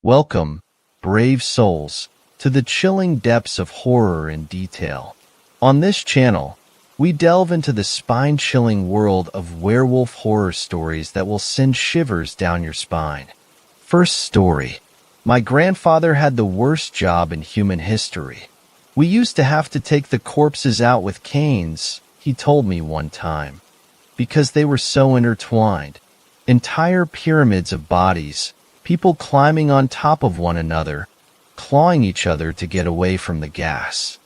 Welcome, brave souls, to the chilling depths of horror and detail. On this channel, we delve into the spine-chilling world of werewolf horror stories that will send shivers down your spine. First story. My grandfather had the worst job in human history. We used to have to take the corpses out with canes, he told me one time, because they were so intertwined. Entire pyramids of bodies, people climbing on top of one another, clawing each other to get away from the gas.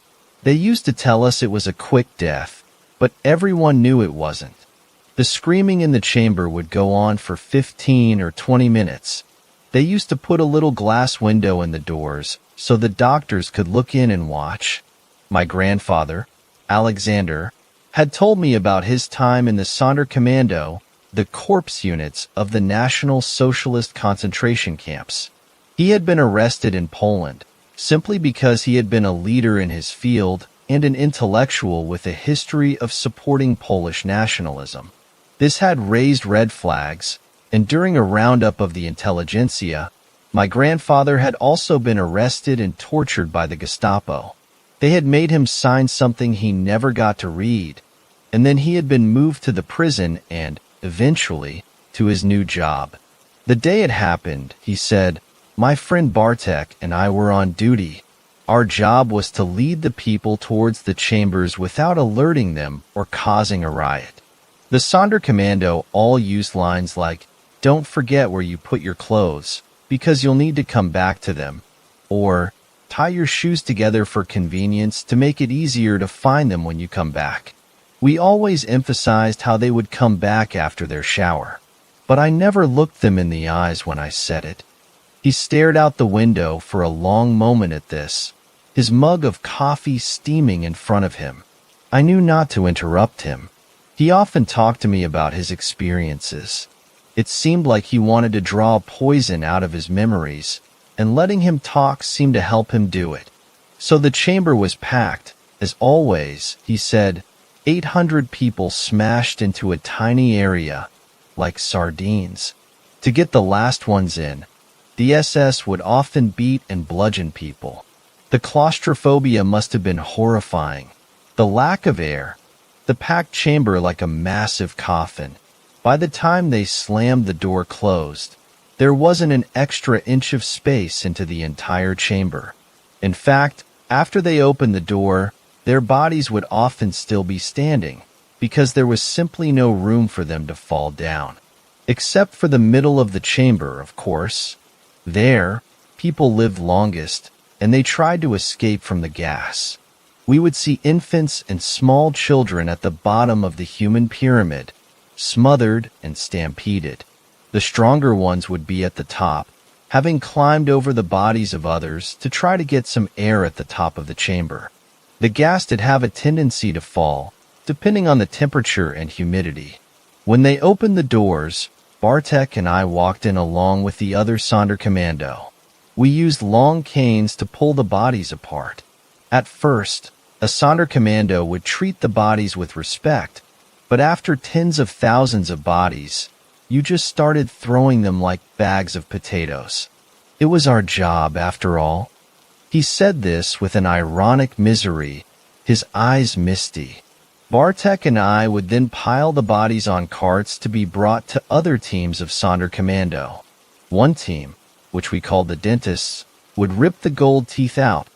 They used to tell us it was a quick death, but everyone knew it wasn't. The screaming in the chamber would go on for 15 or 20 minutes. They used to put a little glass window in the doors so the doctors could look in and watch. My grandfather, Alexander, had told me about his time in the Sonderkommando, the corpse units of the National Socialist concentration camps. He had been arrested in Poland simply because he had been a leader in his field and an intellectual with a history of supporting Polish nationalism. This had raised red flags, and during a roundup of the intelligentsia, my grandfather had also been arrested and tortured by the Gestapo. They had made him sign something he never got to read, and then he had been moved to the prison and, eventually, to his new job. The day it happened, he said, my friend Bartek and I were on duty. Our job was to lead the people towards the chambers without alerting them or causing a riot. The Sonderkommando all used lines like, "Don't forget where you put your clothes, because you'll need to come back to them," or "Tie your shoes together for convenience to make it easier to find them when you come back." We always emphasized how they would come back after their shower, but I never looked them in the eyes when I said it. He stared out the window for a long moment at this, his mug of coffee steaming in front of him. I knew not to interrupt him. He often talked to me about his experiences. It seemed like he wanted to draw poison out of his memories, and letting him talk seemed to help him do it. So the chamber was packed, as always, he said. 800 people smashed into a tiny area, like sardines. To get the last ones in, the SS would often beat and bludgeon people. The claustrophobia must have been horrifying. The lack of air, the packed chamber like a massive coffin. By the time they slammed the door closed, there wasn't an extra inch of space into the entire chamber. In fact, after they opened the door, their bodies would often still be standing, because there was simply no room for them to fall down. Except for the middle of the chamber, of course. There, people lived longest, and they tried to escape from the gas. We would see infants and small children at the bottom of the human pyramid, smothered and stampeded. The stronger ones would be at the top, having climbed over the bodies of others to try to get some air at the top of the chamber. The gas did have a tendency to fall, depending on the temperature and humidity. When they opened the doors, Bartek and I walked in along with the other Sonderkommando. We used long canes to pull the bodies apart. At first, a Sonderkommando would treat the bodies with respect, but after tens of thousands of bodies, you just started throwing them like bags of potatoes. It was our job, after all. He said this with an ironic misery, his eyes misty. Bartek and I would then pile the bodies on carts to be brought to other teams of Sonderkommando. One team, which we called the dentists, would rip the gold teeth out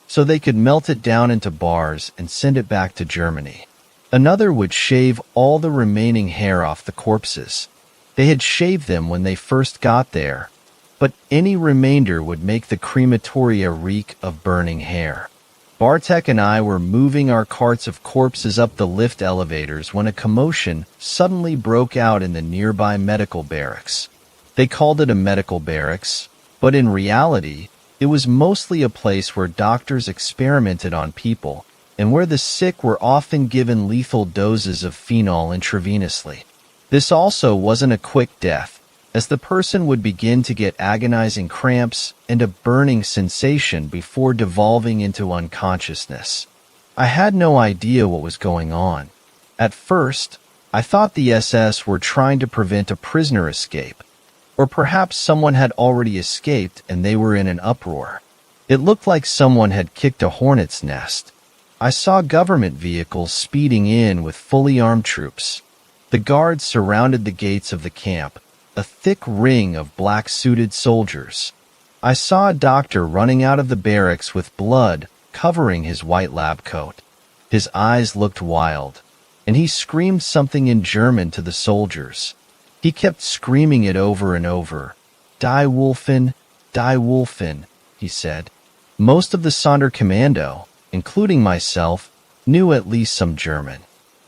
so they could melt it down into bars and send it back to Germany. Another would shave all the remaining hair off the corpses. They had shaved them when they first got there, but any remainder would make the crematoria reek of burning hair. Bartek and I were moving our carts of corpses up the lift elevators when a commotion suddenly broke out in the nearby medical barracks. They called it a medical barracks, but in reality, it was mostly a place where doctors experimented on people and where the sick were often given lethal doses of phenol intravenously. This also wasn't a quick death, as the person would begin to get agonizing cramps and a burning sensation before devolving into unconsciousness. I had no idea what was going on. At first, I thought the SS were trying to prevent a prisoner escape, Or perhaps someone had already escaped and they were in an uproar. It looked like someone had kicked a hornet's nest. I saw government vehicles speeding in with fully armed troops. The guards surrounded the gates of the camp, a thick ring of black-suited soldiers. I saw a doctor running out of the barracks with blood covering his white lab coat. His eyes looked wild, and he screamed something in German to the soldiers. He kept screaming it over and over. Die Wolfen, he said. Most of the Sonderkommando, including myself, knew at least some German.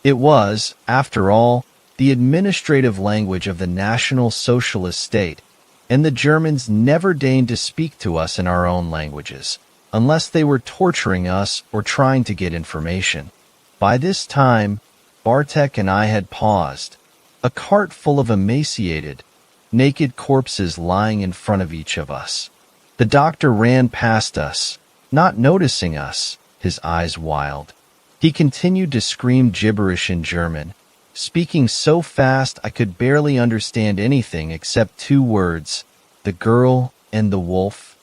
It was, after all, the administrative language of the National Socialist State, and the Germans never deigned to speak to us in our own languages, unless they were torturing us or trying to get information. By this time, Bartek and I had paused, a cart full of emaciated, naked corpses lying in front of each of us. The doctor ran past us, not noticing us, his eyes wild. He continued to scream gibberish in German, speaking so fast I could barely understand anything except two words, the girl and the wolf.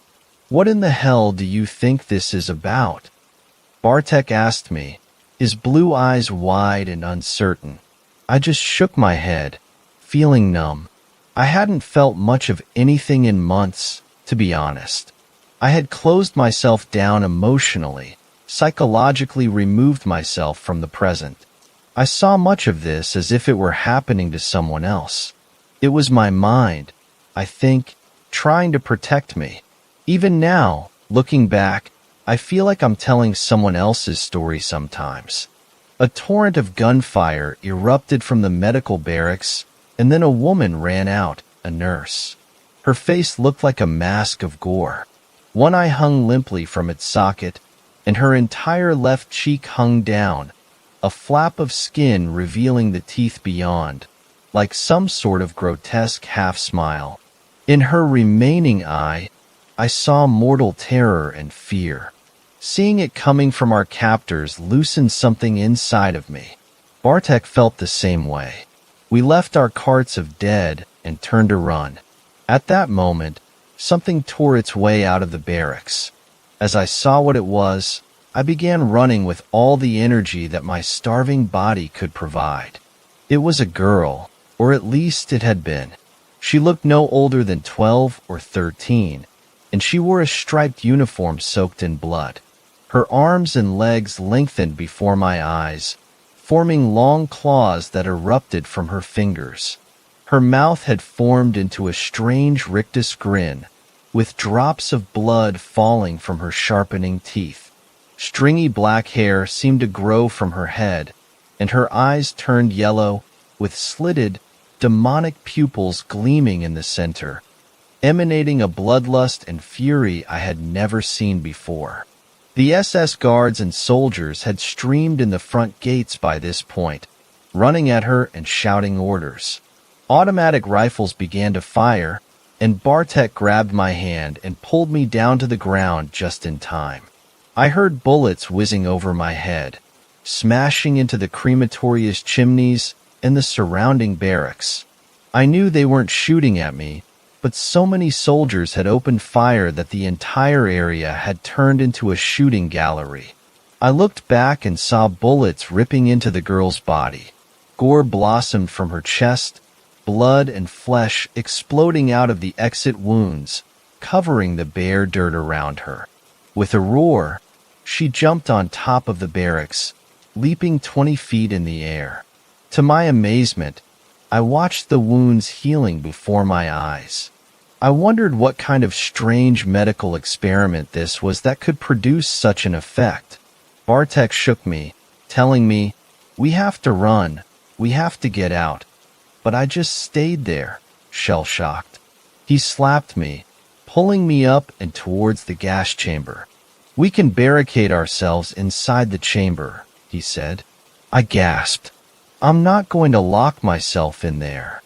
What in the hell do you think this is about? Bartek asked me, his blue eyes wide and uncertain. I just shook my head, feeling numb. I hadn't felt much of anything in months, to be honest. I had closed myself down emotionally, psychologically removed myself from the present. I saw much of this as if it were happening to someone else. It was my mind, I think, trying to protect me. Even now, looking back, I feel like I'm telling someone else's story sometimes. A torrent of gunfire erupted from the medical barracks, and then a woman ran out, a nurse. Her face looked like a mask of gore. One eye hung limply from its socket, and her entire left cheek hung down, a flap of skin revealing the teeth beyond, like some sort of grotesque half-smile. In her remaining eye, I saw mortal terror and fear. Seeing it coming from our captors loosened something inside of me. Bartek felt the same way. We left our carts of dead and turned to run. At that moment, something tore its way out of the barracks. As I saw what it was, I began running with all the energy that my starving body could provide. It was a girl, or at least it had been. She looked no older than 12 or 13, and she wore a striped uniform soaked in blood. Her arms and legs lengthened before my eyes, forming long claws that erupted from her fingers. Her mouth had formed into a strange rictus grin, with drops of blood falling from her sharpening teeth. Stringy black hair seemed to grow from her head, and her eyes turned yellow, with slitted, demonic pupils gleaming in the center, emanating a bloodlust and fury I had never seen before. The SS guards and soldiers had streamed in the front gates by this point, running at her and shouting orders. Automatic rifles began to fire, and Bartek grabbed my hand and pulled me down to the ground just in time. I heard bullets whizzing over my head, smashing into the crematoria's chimneys and the surrounding barracks. I knew they weren't shooting at me, but so many soldiers had opened fire that the entire area had turned into a shooting gallery. I looked back and saw bullets ripping into the girl's body. Gore blossomed from her chest, blood and flesh exploding out of the exit wounds, covering the bare dirt around her. With a roar, she jumped on top of the barracks, leaping 20 feet in the air. To my amazement, I watched the wounds healing before my eyes. I wondered what kind of strange medical experiment this was that could produce such an effect. Bartek shook me, telling me, "We have to run, we have to get out." But I just stayed there, shell-shocked. He slapped me, pulling me up and towards the gas chamber. "We can barricade ourselves inside the chamber," he said. I gasped. "I'm not going to lock myself in there."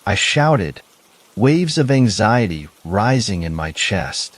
I shouted, waves of anxiety rising in my chest.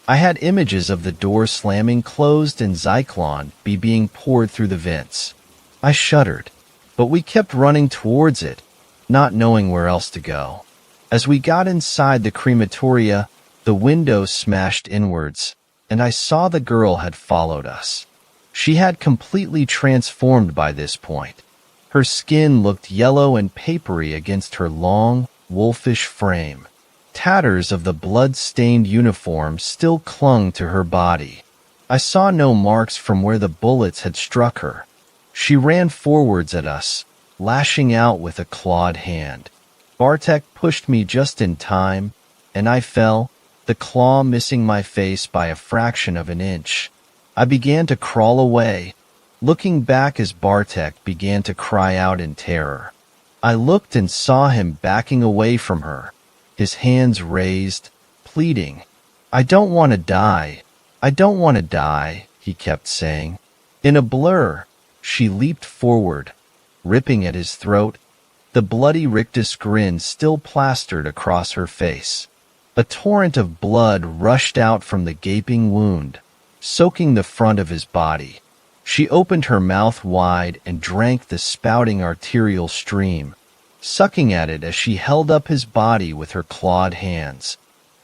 I had images of the door slamming closed and Zyklon being poured through the vents. I shuddered, but we kept running towards it, not knowing where else to go. As we got inside the crematoria, the window smashed inwards, and I saw the girl had followed us. She had completely transformed by this point. Her skin looked yellow and papery against her long, wolfish frame. Tatters of the blood-stained uniform still clung to her body. I saw no marks from where the bullets had struck her. She ran forwards at us, lashing out with a clawed hand. Bartek pushed me just in time, and I fell, the claw missing my face by a fraction of an inch. I began to crawl away, looking back as Bartek began to cry out in terror. I looked and saw him backing away from her, his hands raised, pleading. "I don't want to die. I don't want to die," he kept saying. In a blur, she leaped forward, ripping at his throat, the bloody rictus grin still plastered across her face. A torrent of blood rushed out from the gaping wound, soaking the front of his body. She opened her mouth wide and drank the spouting arterial stream, sucking at it as she held up his body with her clawed hands.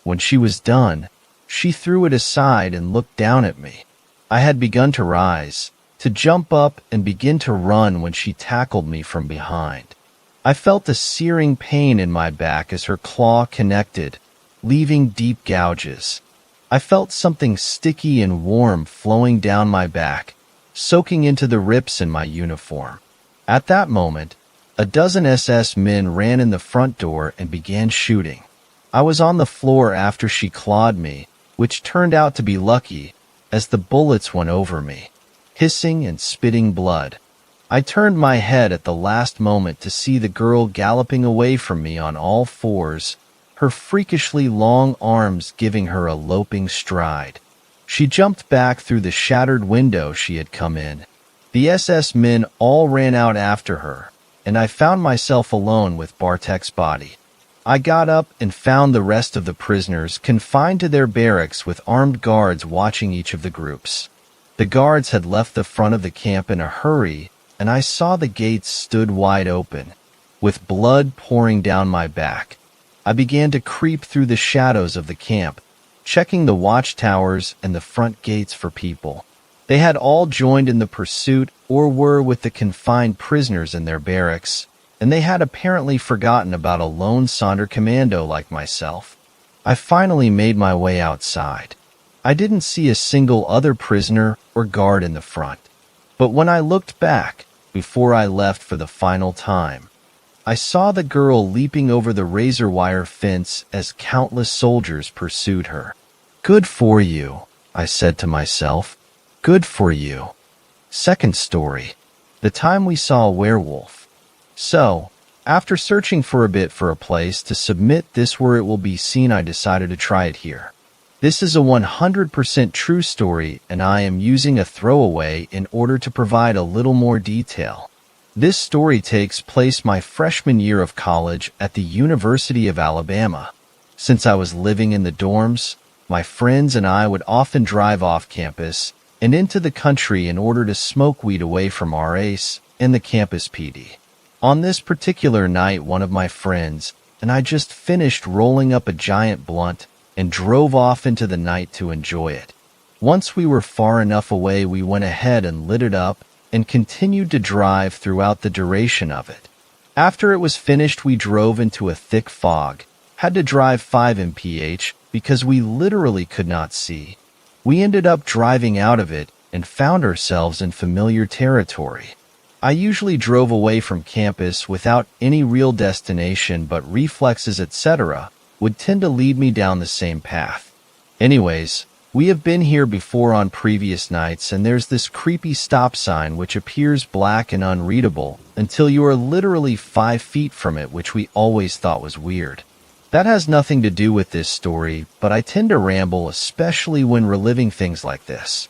When she was done, she threw it aside and looked down at me. I had begun to rise, to jump up and begin to run when she tackled me from behind. I felt a searing pain in my back as her claw connected, leaving deep gouges. I felt something sticky and warm flowing down my back, soaking into the rips in my uniform. At that moment, a dozen SS men ran in the front door and began shooting. I was on the floor after she clawed me, which turned out to be lucky, as the bullets went over me, hissing and spitting blood. I turned my head at the last moment to see the girl galloping away from me on all fours, her freakishly long arms giving her a loping stride. She jumped back through the shattered window she had come in. The SS men all ran out after her, and I found myself alone with Bartek's body. I got up and found the rest of the prisoners confined to their barracks with armed guards watching each of the groups. The guards had left the front of the camp in a hurry, and I saw the gates stood wide open, with blood pouring down my back. I began to creep through the shadows of the camp, checking the watchtowers and the front gates for people. They had all joined in the pursuit or were with the confined prisoners in their barracks, and they had apparently forgotten about a lone Sonderkommando like myself. I finally made my way outside. I didn't see a single other prisoner or guard in the front, but when I looked back, before I left for the final time, I saw the girl leaping over the razor wire fence as countless soldiers pursued her. "Good for you," I said to myself. "Good for you." Second story. The time we saw a werewolf. So, after searching for a bit for a place to submit this where it will be seen, I decided to try it here. This is a 100% true story, and I am using a throwaway in order to provide a little more detail. This story takes place my freshman year of college at the University of Alabama. Since I was living in the dorms, my friends and I would often drive off campus and into the country in order to smoke weed away from our ACE and the campus PD. On this particular night, one of my friends and I just finished rolling up a giant blunt and drove off into the night to enjoy it. Once we were far enough away, we went ahead and lit it up and continued to drive throughout the duration of it. After it was finished, we drove into a thick fog, had to drive 5 mph because we literally could not see. We ended up driving out of it and found ourselves in familiar territory. I usually drove away from campus without any real destination, but reflexes, etc., would tend to lead me down the same path. Anyways, we have been here before on previous nights, and there's this creepy stop sign which appears black and unreadable until you are literally 5 feet from it, which we always thought was weird. That has nothing to do with this story, but I tend to ramble, especially when reliving things like this.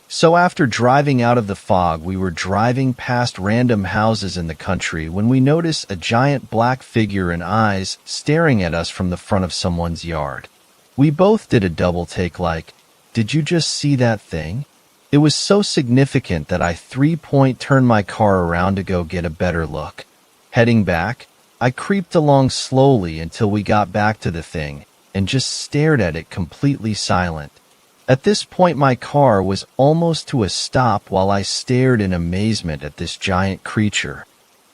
So after driving out of the fog, we were driving past random houses in the country when we noticed a giant black figure and eyes staring at us from the front of someone's yard. We both did a double take like, "Did you just see that thing?" It was so significant that I 3-point turned my car around to go get a better look. Heading back, I creeped along slowly until we got back to the thing and just stared at it completely silent. At this point, my car was almost to a stop while I stared in amazement at this giant creature.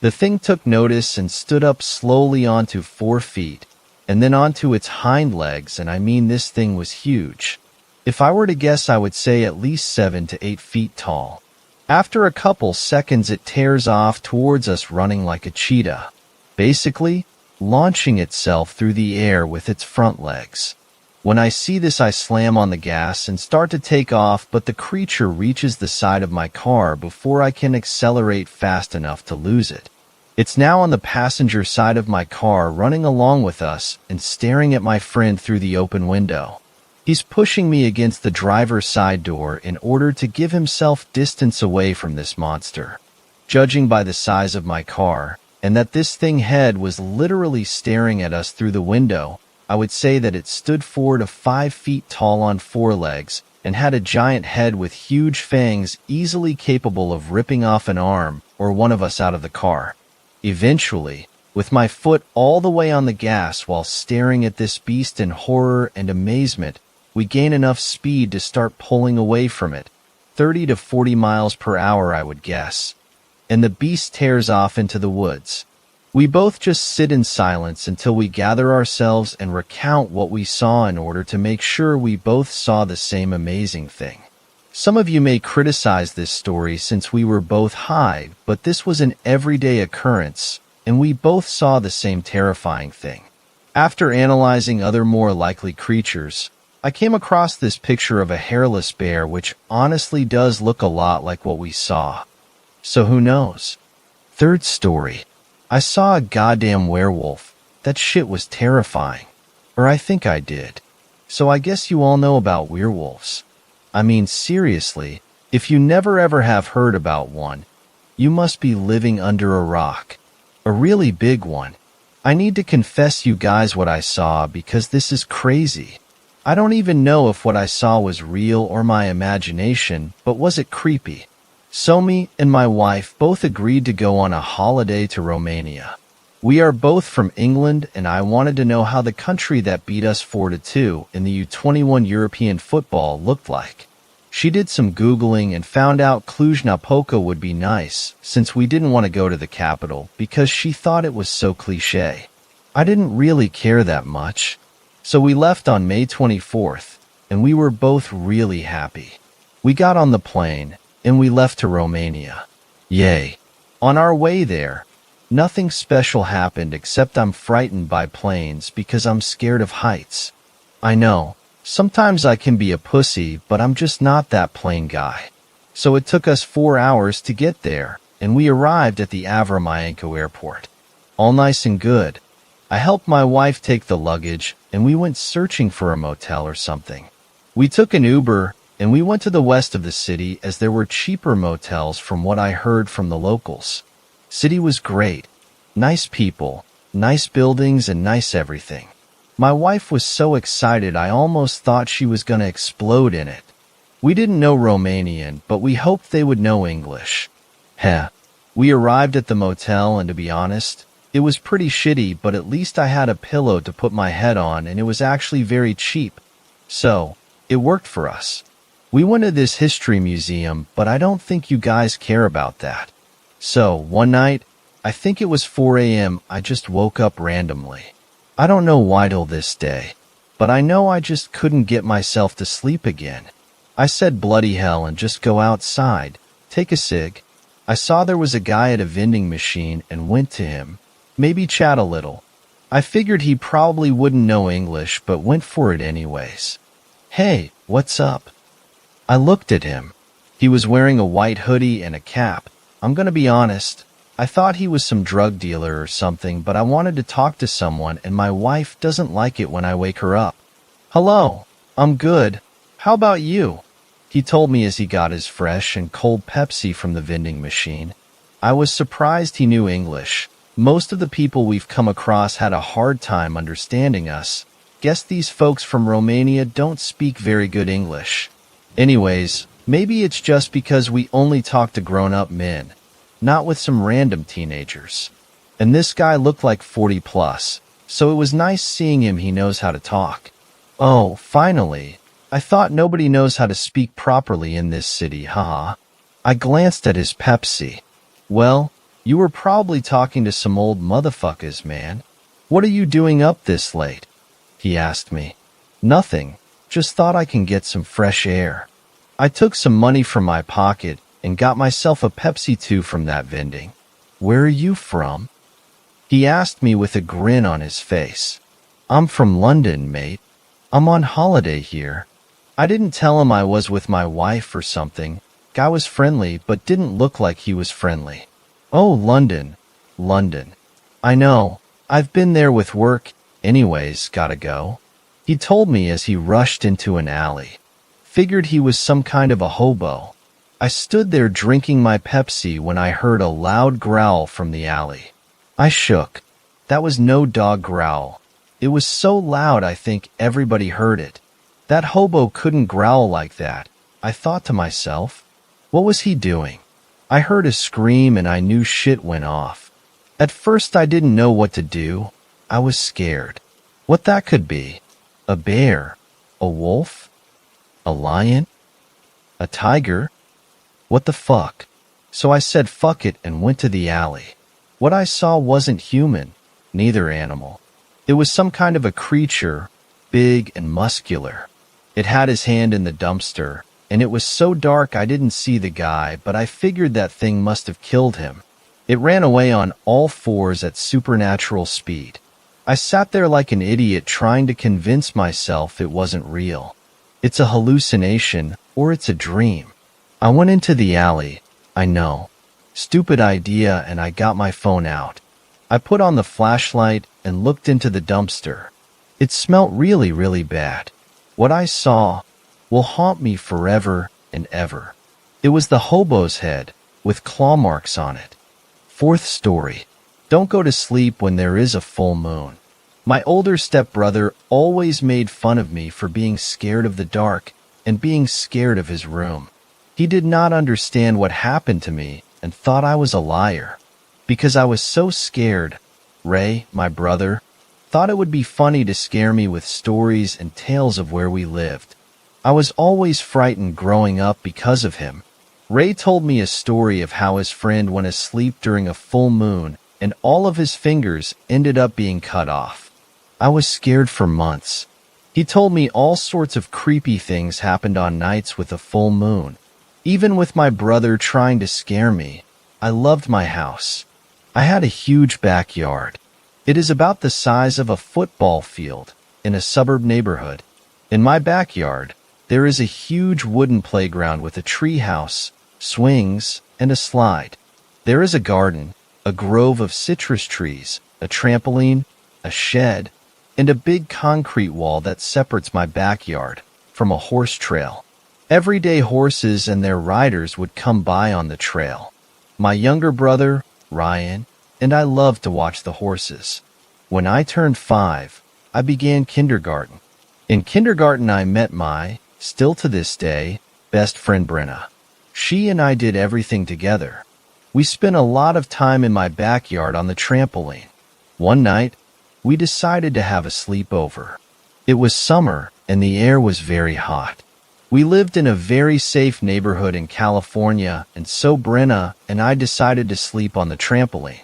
The thing took notice and stood up slowly onto 4 feet, and then onto its hind legs, and I mean this thing was huge. If I were to guess, I would say at least 7 to 8 feet tall. After a couple seconds, it tears off towards us running like a cheetah, basically launching itself through the air with its front legs. When I see this, I slam on the gas and start to take off, but the creature reaches the side of my car before I can accelerate fast enough to lose it. It's now on the passenger side of my car, running along with us and staring at my friend through the open window. He's pushing me against the driver's side door in order to give himself distance away from this monster. Judging by the size of my car, and that this thing head was literally staring at us through the window, I would say that it stood 4 to 5 feet tall on 4 legs and had a giant head with huge fangs, easily capable of ripping off an arm or one of us out of the car. Eventually, with my foot all the way on the gas while staring at this beast in horror and amazement, we gain enough speed to start pulling away from it, 30 to 40 miles per hour I would guess, and the beast tears off into the woods. We both just sit in silence until we gather ourselves and recount what we saw in order to make sure we both saw the same amazing thing. Some of you may criticize this story since we were both high, but this was an everyday occurrence, and we both saw the same terrifying thing. After analyzing other more likely creatures, I came across this picture of a hairless bear, which honestly does look a lot like what we saw. So who knows? Third story. I saw a goddamn werewolf. That shit was terrifying. Or I think I did. So I guess you all know about werewolves. I mean, seriously, if you never ever have heard about one, you must be living under a rock. A really big one. I need to confess you guys what I saw because this is crazy. I don't even know if what I saw was real or my imagination, but was it creepy? So me and my wife both agreed to go on a holiday to Romania. We are both from England, and I wanted to know how the country that beat us 4-2 in the U21 European football looked like. She did some Googling and found out Cluj-Napoca would be nice, since we didn't want to go to the capital because she thought it was so cliché. I didn't really care that much. So we left on May 24th, and we were both really happy. We got on the plane, and we left to Romania. Yay. On our way there, nothing special happened except I'm frightened by planes because I'm scared of heights. I know, sometimes I can be a pussy, but I'm just not that plane guy. So it took us 4 hours to get there, and we arrived at the Avramyanko airport. All nice and good. I helped my wife take the luggage, and we went searching for a motel or something. We took an Uber, and we went to the west of the city as there were cheaper motels from what I heard from the locals. City was great. Nice people, nice buildings, and nice everything. My wife was so excited I almost thought she was gonna explode in it. We didn't know Romanian, but we hoped they would know English. Heh. We arrived at the motel, and to be honest, it was pretty shitty, but at least I had a pillow to put my head on, and it was actually very cheap. So, it worked for us. We went to this history museum, but I don't think you guys care about that. So, one night, I think it was 4 a.m., I just woke up randomly. I don't know why till this day, but I know I just couldn't get myself to sleep again. I said bloody hell and just go outside, take a cig. I saw there was a guy at a vending machine and went to him, maybe chat a little. I figured he probably wouldn't know English, but went for it anyways. Hey, what's up? I looked at him. He was wearing a white hoodie and a cap. I'm gonna be honest, I thought he was some drug dealer or something, but I wanted to talk to someone, and my wife doesn't like it when I wake her up. Hello, I'm good. How about you? He told me as he got his fresh and cold Pepsi from the vending machine. I was surprised he knew English. Most of the people we've come across had a hard time understanding us. Guess these folks from Romania don't speak very good English. Anyways, maybe it's just because we only talk to grown-up men, not with some random teenagers. And this guy looked like 40 plus, so it was nice seeing him. He knows how to talk. Oh, finally. I thought nobody knows how to speak properly in this city, haha. I glanced at his Pepsi. Well, you were probably talking to some old motherfuckers, man. What are you doing up this late? He asked me. Nothing. Just thought I can get some fresh air. I took some money from my pocket and got myself a Pepsi 2 from that vending. Where are you from? He asked me with a grin on his face. I'm from London, mate. I'm on holiday here. I didn't tell him I was with my wife or something. Guy was friendly, but didn't look like he was friendly. Oh, London. London. I know. I've been there with work. Anyways, gotta go. He told me as he rushed into an alley. Figured he was some kind of a hobo. I stood there drinking my Pepsi when I heard a loud growl from the alley. I shook. That was no dog growl. It was so loud I think everybody heard it. That hobo couldn't growl like that. I thought to myself, what was he doing? I heard a scream and I knew shit went off. At first I didn't know what to do. I was scared. What that could be? A bear? A wolf? A lion? A tiger? What the fuck? So I said fuck it and went to the alley. What I saw wasn't human, neither animal. It was some kind of a creature, big and muscular. It had his hand in the dumpster, and it was so dark I didn't see the guy, but I figured that thing must have killed him. It ran away on all fours at supernatural speed. I sat there like an idiot trying to convince myself it wasn't real. It's a hallucination, or it's a dream. I went into the alley, I know. Stupid idea, and I got my phone out. I put on the flashlight and looked into the dumpster. It smelt really, really bad. What I saw will haunt me forever and ever. It was the hobo's head, with claw marks on it. Fourth story. Don't go to sleep when there is a full moon. My older stepbrother always made fun of me for being scared of the dark and being scared of his room. He did not understand what happened to me and thought I was a liar. Because I was so scared, Ray, my brother, thought it would be funny to scare me with stories and tales of where we lived. I was always frightened growing up because of him. Ray told me a story of how his friend went asleep during a full moon and all of his fingers ended up being cut off. I was scared for months. He told me all sorts of creepy things happened on nights with a full moon. Even with my brother trying to scare me, I loved my house. I had a huge backyard. It is about the size of a football field in a suburb neighborhood. In my backyard, there is a huge wooden playground with a tree house, swings, and a slide. There is a garden, a grove of citrus trees, a trampoline, a shed, and a big concrete wall that separates my backyard from a horse trail. Every day horses and their riders would come by on the trail. My younger brother, Ryan, and I loved to watch the horses. When I turned 5, I began kindergarten. In kindergarten I met my, still to this day, best friend Brenna. She and I did everything together. We spent a lot of time in my backyard on the trampoline. One night, we decided to have a sleepover. It was summer and the air was very hot. We lived in a very safe neighborhood in California, and so Brenna and I decided to sleep on the trampoline.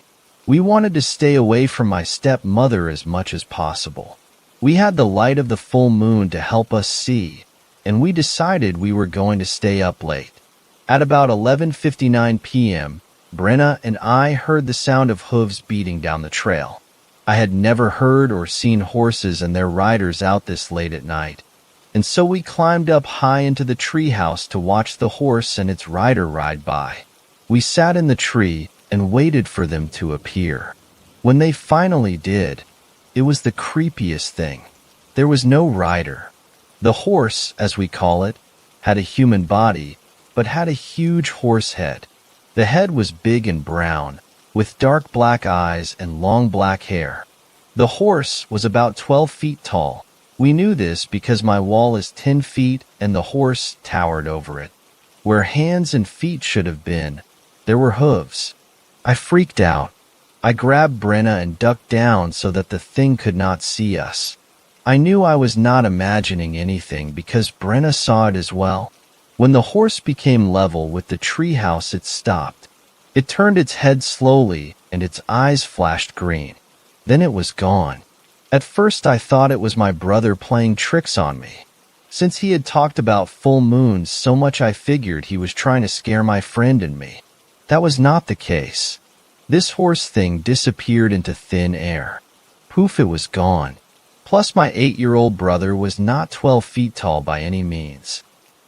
We wanted to stay away from my stepmother as much as possible. We had the light of the full moon to help us see, and we decided we were going to stay up late. At about 11:59 p.m., Brenna and I heard the sound of hooves beating down the trail. I had never heard or seen horses and their riders out this late at night, and so we climbed up high into the treehouse to watch the horse and its rider ride by. We sat in the tree and waited for them to appear. When they finally did, it was the creepiest thing. There was no rider. The horse, as we call it, had a human body, but had a huge horse head. The head was big and brown, with dark black eyes and long black hair. The horse was about 12 feet tall. We knew this because my wall is 10 feet and the horse towered over it. Where hands and feet should have been, there were hooves. I freaked out. I grabbed Brenna and ducked down so that the thing could not see us. I knew I was not imagining anything because Brenna saw it as well. When the horse became level with the treehouse, it stopped. It turned its head slowly and its eyes flashed green. Then it was gone. At first I thought it was my brother playing tricks on me. Since he had talked about full moons so much, I figured he was trying to scare my friend and me. That was not the case. This horse thing disappeared into thin air. Poof, it was gone. Plus my 8-year-old brother was not 12 feet tall by any means.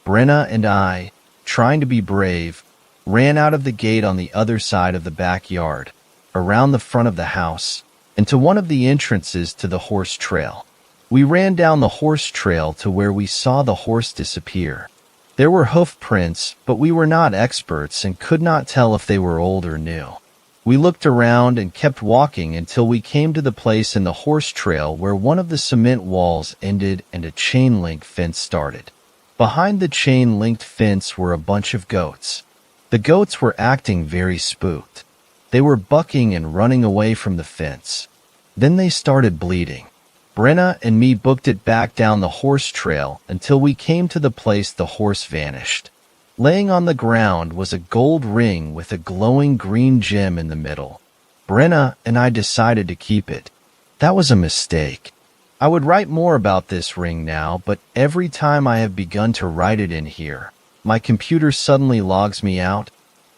Brenna and I, trying to be brave, ran out of the gate on the other side of the backyard, around the front of the house, and to one of the entrances to the horse trail. We ran down the horse trail to where we saw the horse disappear. There were hoof prints, but we were not experts and could not tell if they were old or new. We looked around and kept walking until we came to the place in the horse trail where one of the cement walls ended and a chain-link fence started. Behind the chain-linked fence were a bunch of goats. The goats were acting very spooked. They were bucking and running away from the fence. Then they started bleeding. Brenna and me booked it back down the horse trail until we came to the place the horse vanished. Laying on the ground was a gold ring with a glowing green gem in the middle. Brenna and I decided to keep it. That was a mistake. I would write more about this ring now, but every time I have begun to write it in here, my computer suddenly logs me out.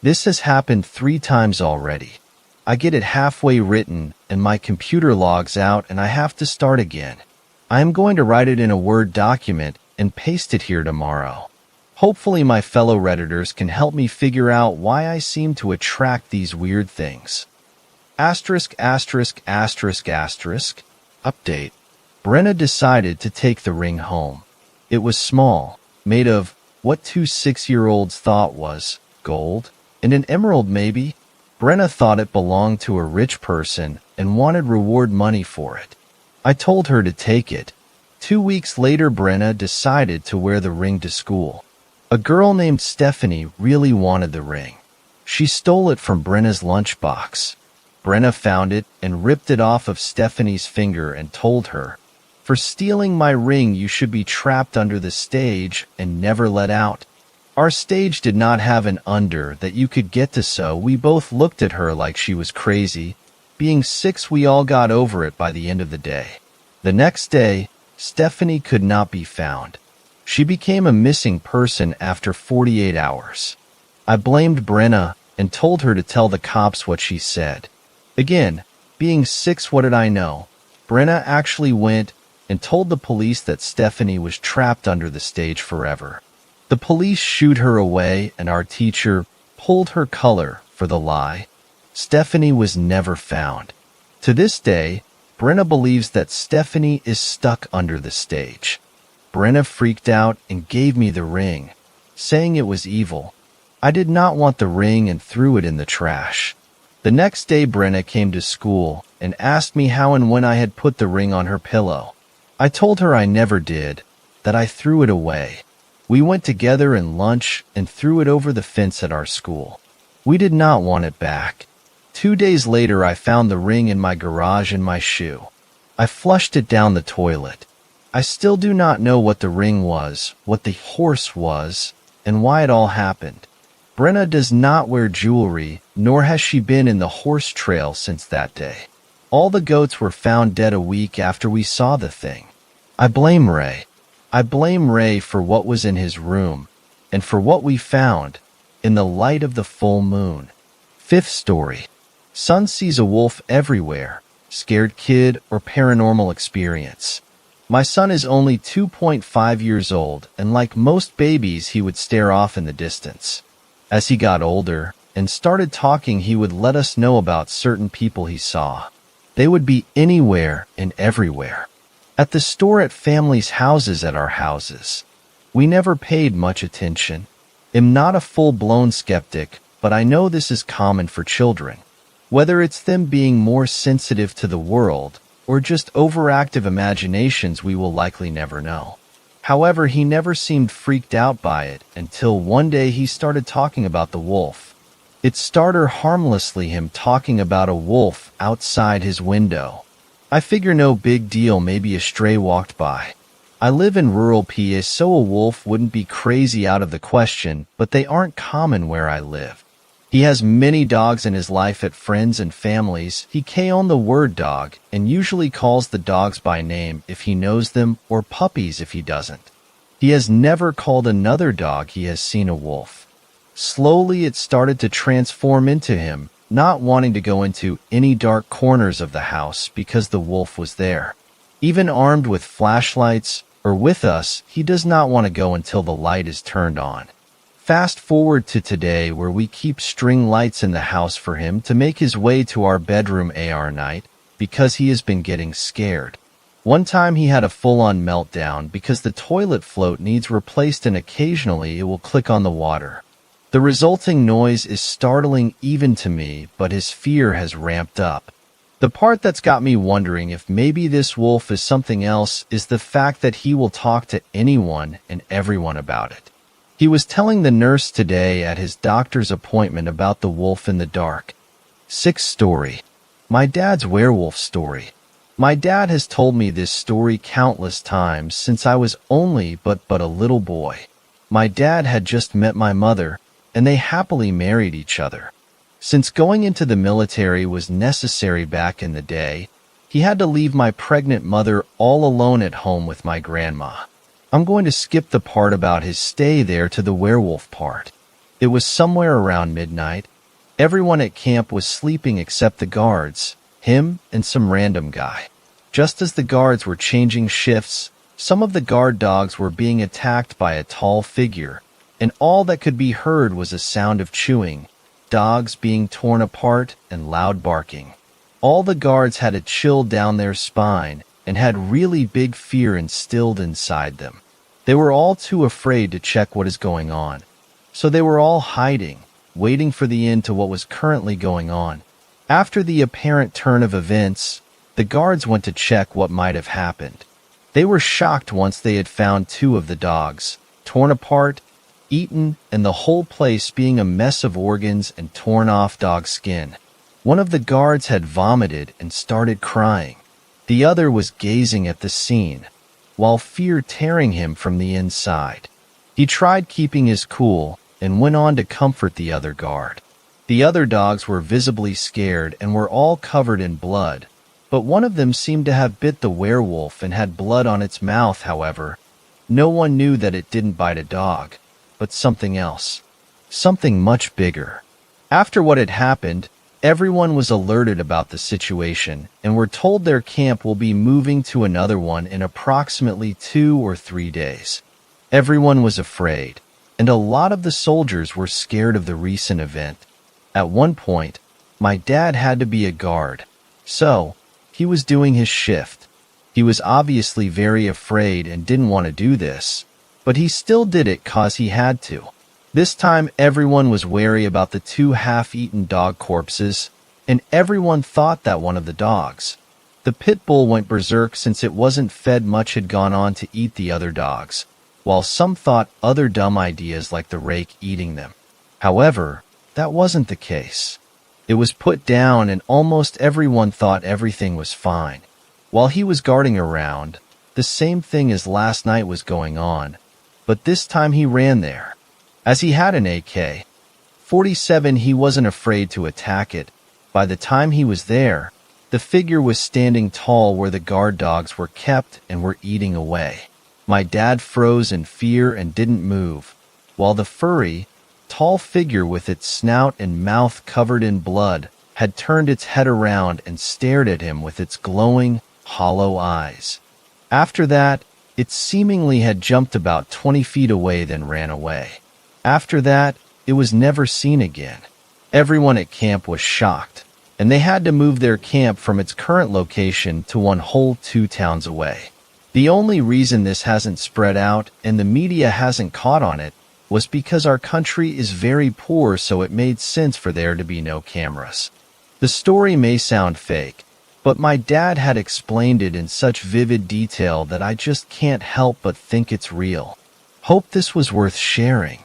This has happened 3 times already. I get it halfway written and my computer logs out and I have to start again. I am going to write it in a Word document and paste it here tomorrow. Hopefully my fellow Redditors can help me figure out why I seem to attract these weird things. Asterisk, asterisk, asterisk, asterisk. Update. Brenna decided to take the ring home. It was small, made of what 2 6-year-olds thought was gold, and an emerald maybe. Brenna thought it belonged to a rich person and wanted reward money for it. I told her to take it. 2 weeks later, Brenna decided to wear the ring to school. A girl named Stephanie really wanted the ring. She stole it from Brenna's lunchbox. Brenna found it and ripped it off of Stephanie's finger and told her, "For stealing my ring, you should be trapped under the stage and never let out." Our stage did not have an under that you could get to, so we both looked at her like she was crazy. Being 6, we all got over it by the end of the day. The next day, Stephanie could not be found. She became a missing person after 48 hours. I blamed Brenna and told her to tell the cops what she said. Again, being 6, what did I know? Brenna actually went and told the police that Stephanie was trapped under the stage forever. The police shooed her away and our teacher pulled her color for the lie. Stephanie was never found. To this day, Brenna believes that Stephanie is stuck under the stage. Brenna freaked out and gave me the ring, saying it was evil. I did not want the ring and threw it in the trash. The next day, Brenna came to school and asked me how and when I had put the ring on her pillow. I told her I never did, that I threw it away. We went together in lunch and threw it over the fence at our school. We did not want it back. 2 days later, I found the ring in my garage in my shoe. I flushed it down the toilet. I still do not know what the ring was, what the horse was, and why it all happened. Brenna does not wear jewelry, nor has she been in the horse trail since that day. All the goats were found dead a week after we saw the thing. I blame Ray. I blame Ray for what was in his room, and for what we found, in the light of the full moon. 5th story. Son sees a wolf everywhere, scared kid or paranormal experience. My son is only 2.5 years old, and like most babies, he would stare off in the distance. As he got older and started talking, he would let us know about certain people he saw. They would be anywhere and everywhere. At the store, at families' houses, at our houses. We never paid much attention. I'm not a full-blown skeptic, but I know this is common for children. Whether it's them being more sensitive to the world or just overactive imaginations, we will likely never know. However, he never seemed freaked out by it until one day he started talking about the wolf. It started harmlessly him talking about a wolf outside his window. I figure no big deal, maybe a stray walked by. I live in rural PA, so a wolf wouldn't be crazy out of the question, but they aren't common where I live. He has many dogs in his life at friends and families. He on the word dog and usually calls the dogs by name if he knows them or puppies if he doesn't. He has never called another dog he has seen a wolf. Slowly it started to transform into him, not wanting to go into any dark corners of the house because the wolf was there. Even armed with flashlights or with us, he does not want to go until the light is turned on. Fast forward to today, where we keep string lights in the house for him to make his way to our bedroom AR night because he has been getting scared. One time he had a full-on meltdown because the toilet float needs replaced and occasionally it will click on the water. The resulting noise is startling even to me, but his fear has ramped up. The part that's got me wondering if maybe this wolf is something else is the fact that he will talk to anyone and everyone about it. He was telling the nurse today at his doctor's appointment about the wolf in the dark. 6th story. My dad's werewolf story. My dad has told me this story countless times since I was only but a little boy. My dad had just met my mother, and they happily married each other. Since going into the military was necessary back in the day, he had to leave my pregnant mother all alone at home with my grandma. I'm going to skip the part about his stay there to the werewolf part. It was somewhere around midnight. Everyone at camp was sleeping except the guards, him and some random guy. Just as the guards were changing shifts, some of the guard dogs were being attacked by a tall figure, and all that could be heard was a sound of chewing, dogs being torn apart, and loud barking. All the guards had a chill down their spine and had really big fear instilled inside them. They were all too afraid to check what is going on, so they were all hiding, waiting for the end to what was currently going on. After the apparent turn of events, the guards went to check what might have happened. They were shocked once they had found 2 of the dogs, torn apart, eaten, and the whole place being a mess of organs and torn off dog skin. One of the guards had vomited and started crying. The other was gazing at the scene, while fear tearing him from the inside. He tried keeping his cool and went on to comfort the other guard. The other dogs were visibly scared and were all covered in blood, but one of them seemed to have bit the werewolf and had blood on its mouth. However, no one knew that it didn't bite a dog, but something else. Something much bigger. After what had happened, everyone was alerted about the situation and were told their camp will be moving to another one in approximately 2 or 3 days. Everyone was afraid, and a lot of the soldiers were scared of the recent event. At one point, my dad had to be a guard, so he was doing his shift. He was obviously very afraid and didn't want to do this, but he still did it 'cause he had to. This time everyone was wary about the 2 half-eaten dog corpses, and everyone thought that one of the dogs, the pit bull, went berserk since it wasn't fed much, had gone on to eat the other dogs, while some thought other dumb ideas like the rake eating them. However, that wasn't the case. It was put down and almost everyone thought everything was fine. While he was guarding around, the same thing as last night was going on, but this time he ran there. As he had an AK-47, he wasn't afraid to attack it. By the time he was there, the figure was standing tall where the guard dogs were kept and were eating away. My dad froze in fear and didn't move, while the furry, tall figure with its snout and mouth covered in blood had turned its head around and stared at him with its glowing, hollow eyes. After that, it seemingly had jumped about 20 feet away, then ran away. After that, it was never seen again. Everyone at camp was shocked, and they had to move their camp from its current location to one whole 2 towns away. The only reason this hasn't spread out and the media hasn't caught on it was because our country is very poor, so it made sense for there to be no cameras. The story may sound fake, but my dad had explained it in such vivid detail that I just can't help but think it's real. Hope this was worth sharing.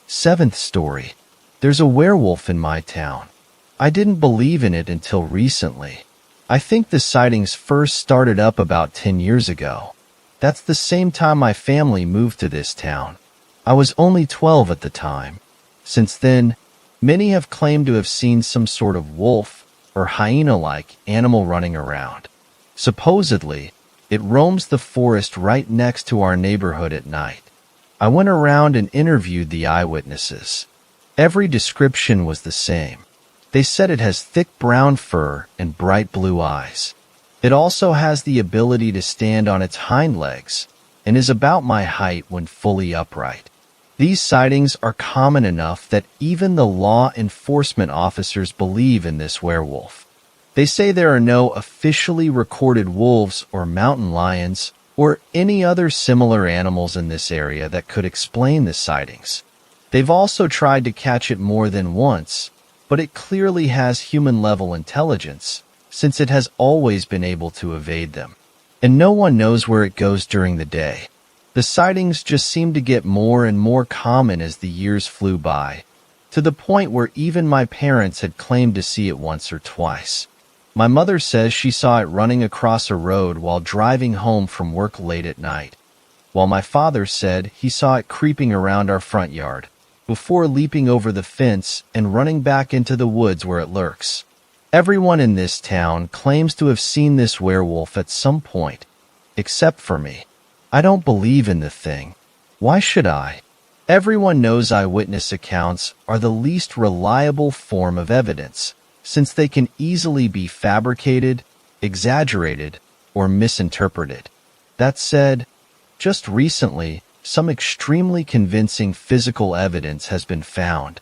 7th story. There's a werewolf in my town. I didn't believe in it until recently. I think the sightings first started up about 10 years ago. That's the same time my family moved to this town. I was only 12 at the time. Since then, many have claimed to have seen some sort of wolf or hyena-like animal running around. Supposedly, it roams the forest right next to our neighborhood at night. I went around and interviewed the eyewitnesses. Every description was the same. They said it has thick brown fur and bright blue eyes. It also has the ability to stand on its hind legs and is about my height when fully upright. These sightings are common enough that even the law enforcement officers believe in this werewolf. They say there are no officially recorded wolves or mountain lions or any other similar animals in this area that could explain the sightings. They've also tried to catch it more than once, but it clearly has human-level intelligence, since it has always been able to evade them. And no one knows where it goes during the day. The sightings just seem to get more and more common as the years flew by, to the point where even my parents had claimed to see it once or twice. My mother says she saw it running across a road while driving home from work late at night, while my father said he saw it creeping around our front yard, before leaping over the fence and running back into the woods where it lurks. Everyone in this town claims to have seen this werewolf at some point, except for me. I don't believe in the thing. Why should I? Everyone knows eyewitness accounts are the least reliable form of evidence, since they can easily be fabricated, exaggerated, or misinterpreted. That said, just recently, some extremely convincing physical evidence has been found.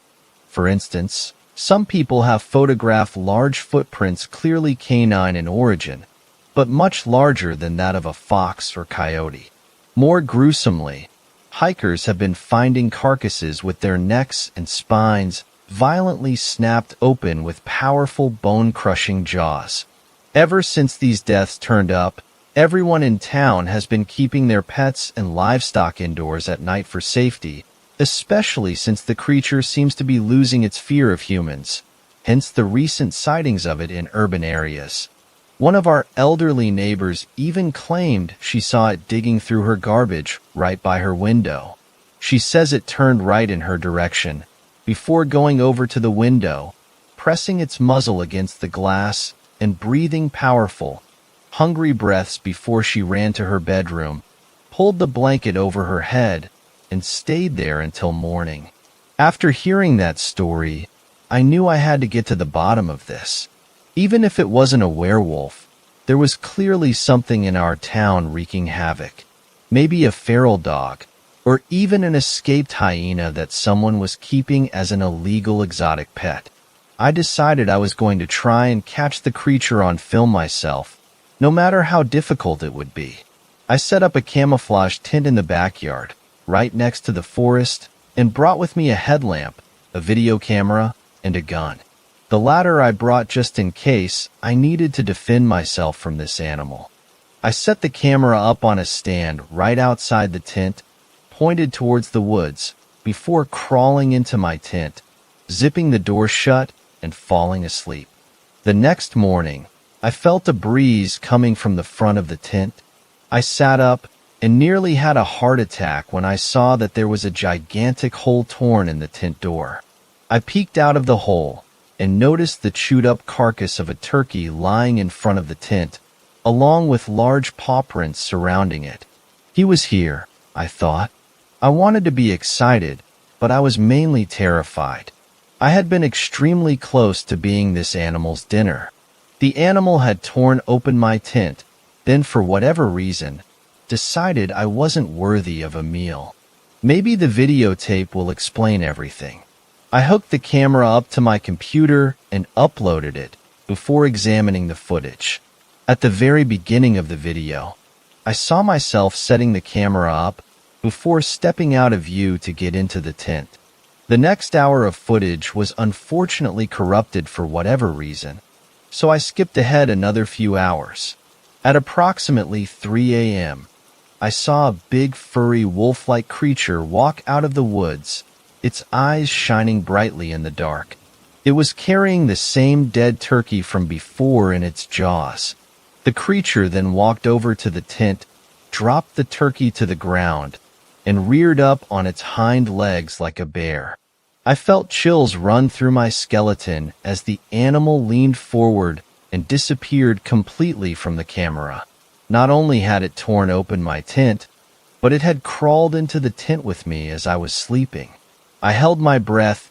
For instance, some people have photographed large footprints clearly canine in origin, but much larger than that of a fox or coyote. More gruesomely, hikers have been finding carcasses with their necks and spines violently snapped open with powerful bone-crushing jaws. Ever since these deaths turned up, everyone in town has been keeping their pets and livestock indoors at night for safety, especially since the creature seems to be losing its fear of humans, hence the recent sightings of it in urban areas. One of our elderly neighbors even claimed she saw it digging through her garbage right by her window. She says it turned right in her direction, before going over to the window, pressing its muzzle against the glass and breathing powerful, hungry breaths before she ran to her bedroom, pulled the blanket over her head, and stayed there until morning. After hearing that story, I knew I had to get to the bottom of this. Even if it wasn't a werewolf, there was clearly something in our town wreaking havoc. Maybe a feral dog, or even an escaped hyena that someone was keeping as an illegal exotic pet. I decided I was going to try and catch the creature on film myself, no matter how difficult it would be. I set up a camouflage tent in the backyard, right next to the forest, and brought with me a headlamp, a video camera, and a gun. The latter I brought just in case I needed to defend myself from this animal. I set the camera up on a stand right outside the tent, pointed towards the woods, before crawling into my tent, zipping the door shut, and falling asleep. The next morning, I felt a breeze coming from the front of the tent. I sat up and nearly had a heart attack when I saw that there was a gigantic hole torn in the tent door. I peeked out of the hole and noticed the chewed-up carcass of a turkey lying in front of the tent, along with large paw prints surrounding it. He was here, I thought. I wanted to be excited, but I was mainly terrified. I had been extremely close to being this animal's dinner. The animal had torn open my tent, then for whatever reason, decided I wasn't worthy of a meal. Maybe the videotape will explain everything. I hooked the camera up to my computer and uploaded it before examining the footage. At the very beginning of the video, I saw myself setting the camera up before stepping out of view to get into the tent. The next hour of footage was unfortunately corrupted for whatever reason, so I skipped ahead another few hours. At approximately 3 a.m., I saw a big furry wolf-like creature walk out of the woods, its eyes shining brightly in the dark. It was carrying the same dead turkey from before in its jaws. The creature then walked over to the tent, dropped the turkey to the ground, and reared up on its hind legs like a bear. I felt chills run through my skeleton as the animal leaned forward and disappeared completely from the camera. Not only had it torn open my tent, but it had crawled into the tent with me as I was sleeping. I held my breath,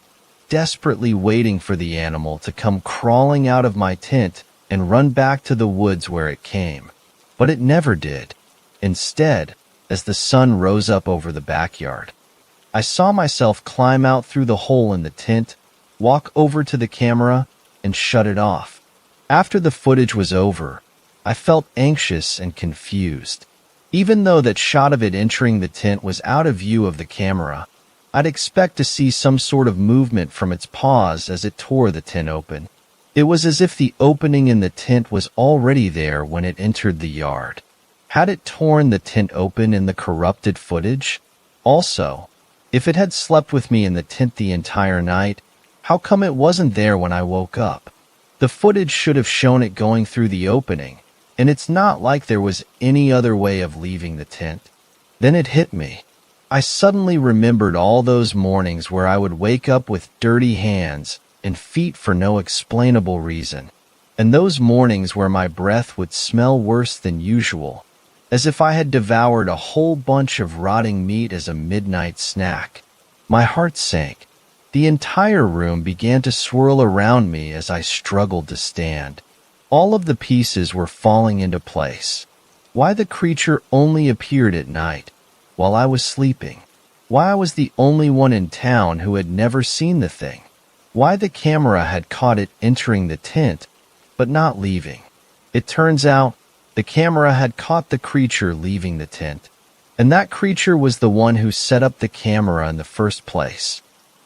desperately waiting for the animal to come crawling out of my tent and run back to the woods where it came. But it never did. Instead, as the sun rose up over the backyard, I saw myself climb out through the hole in the tent, walk over to the camera, and shut it off. After the footage was over, I felt anxious and confused. Even though that shot of it entering the tent was out of view of the camera, I'd expect to see some sort of movement from its paws as it tore the tent open. It was as if the opening in the tent was already there when it entered the yard. Had it torn the tent open in the corrupted footage? Also, if it had slept with me in the tent the entire night, how come it wasn't there when I woke up? The footage should have shown it going through the opening, and it's not like there was any other way of leaving the tent. Then it hit me. I suddenly remembered all those mornings where I would wake up with dirty hands and feet for no explainable reason, and those mornings where my breath would smell worse than usual, as if I had devoured a whole bunch of rotting meat as a midnight snack. My heart sank. The entire room began to swirl around me as I struggled to stand. All of the pieces were falling into place. Why the creature only appeared at night, while I was sleeping? Why I was the only one in town who had never seen the thing? Why the camera had caught it entering the tent, but not leaving? It turns out, the camera had caught the creature leaving the tent, and that creature was the one who set up the camera in the first place.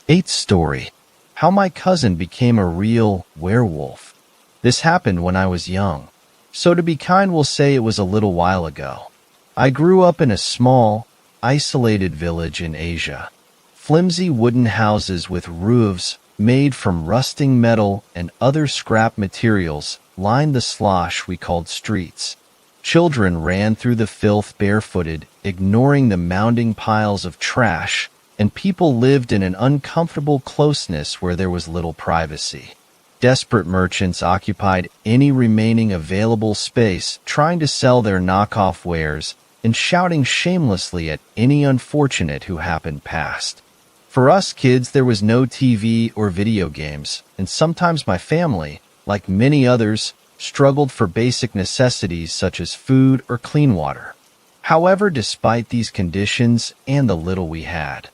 8th story: How my cousin became a real werewolf. This happened when I was young, so to be kind we'll say it was a little while ago. I grew up in a small, isolated village in Asia. Flimsy wooden houses with roofs made from rusting metal and other scrap materials lined the slosh we called streets. Children ran through the filth barefooted, ignoring the mounding piles of trash, and people lived in an uncomfortable closeness where there was little privacy. Desperate merchants occupied any remaining available space, trying to sell their knockoff wares and shouting shamelessly at any unfortunate who happened past. For us kids, there was no TV or video games, and sometimes my family, like many others, struggled for basic necessities such as food or clean water. However, despite these conditions and the little we had,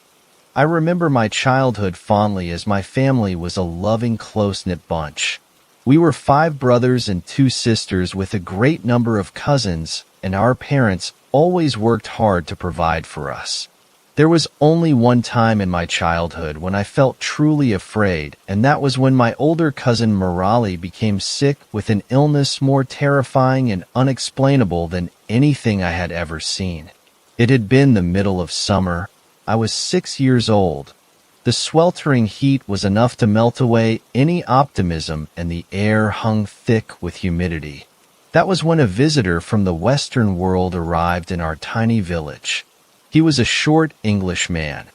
I remember my childhood fondly as my family was a loving, close-knit bunch. We were 5 brothers and 2 sisters with a great number of cousins, and our parents always worked hard to provide for us. There was only one time in my childhood when I felt truly afraid, and that was when my older cousin Murali became sick with an illness more terrifying and unexplainable than anything I had ever seen. It had been the middle of summer. I was 6 years old. The sweltering heat was enough to melt away any optimism, and the air hung thick with humidity. That was when a visitor from the Western world arrived in our tiny village. He was a short English man.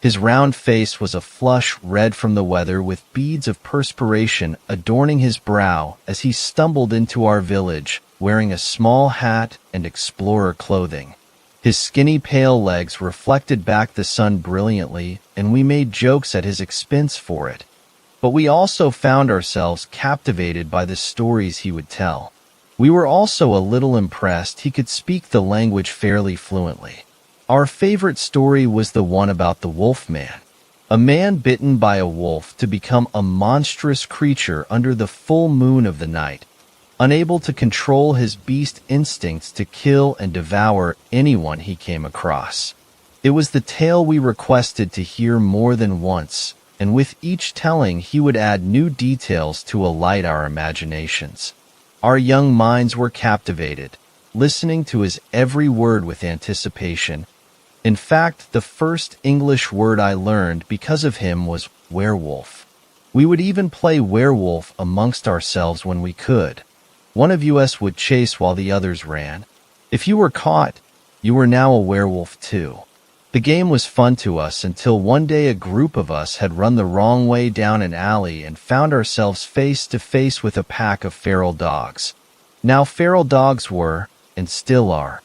His round face was a flush red from the weather, with beads of perspiration adorning his brow as he stumbled into our village, wearing a small hat and explorer clothing. His skinny pale legs reflected back the sun brilliantly, and we made jokes at his expense for it. But we also found ourselves captivated by the stories he would tell. We were also a little impressed he could speak the language fairly fluently. Our favorite story was the one about the wolf man, a man bitten by a wolf to become a monstrous creature under the full moon of the night, unable to control his beast instincts to kill and devour anyone he came across. It was the tale we requested to hear more than once, and with each telling he would add new details to alight our imaginations. Our young minds were captivated, listening to his every word with anticipation. In fact, the first English word I learned because of him was werewolf. We would even play werewolf amongst ourselves when we could. One of us would chase while the others ran. If you were caught, you were now a werewolf too. The game was fun to us until one day a group of us had run the wrong way down an alley and found ourselves face to face with a pack of feral dogs. Now, feral dogs were, and still are,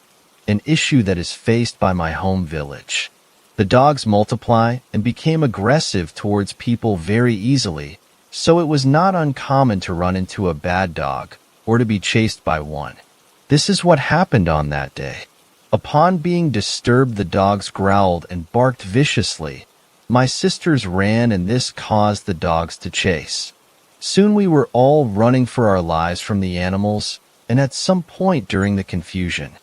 an issue that is faced by my home village. The dogs multiply and became aggressive towards people very easily, so it was not uncommon to run into a bad dog or to be chased by one. This is what happened on that day. Upon being disturbed, the dogs growled and barked viciously. My sisters ran, and this caused the dogs to chase. Soon we were all running for our lives from the animals, and at some point during the confusion,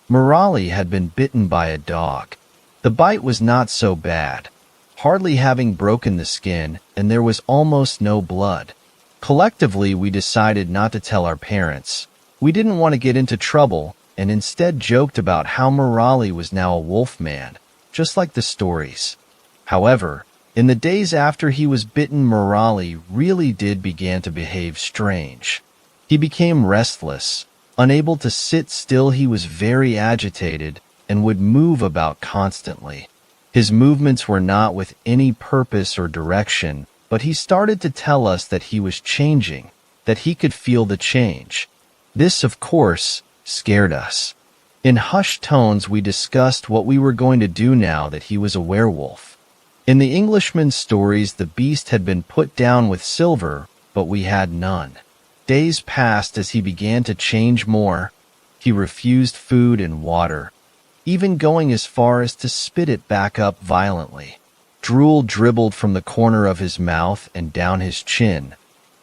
Morali had been bitten by a dog. The bite was not so bad, hardly having broken the skin, and there was almost no blood. Collectively, we decided not to tell our parents. We didn't want to get into trouble, and instead joked about how Morali was now a wolf man, just like the stories. However, in the days after he was bitten, Morali really did begin to behave strange. He became restless, unable to sit still. He was very agitated and would move about constantly. His movements were not with any purpose or direction, but he started to tell us that he was changing, that he could feel the change. This, of course, scared us. In hushed tones, we discussed what we were going to do now that he was a werewolf. In the Englishman's stories, the beast had been put down with silver, but we had none. Days passed as he began to change more. He refused food and water, even going as far as to spit it back up violently. Drool dribbled from the corner of his mouth and down his chin.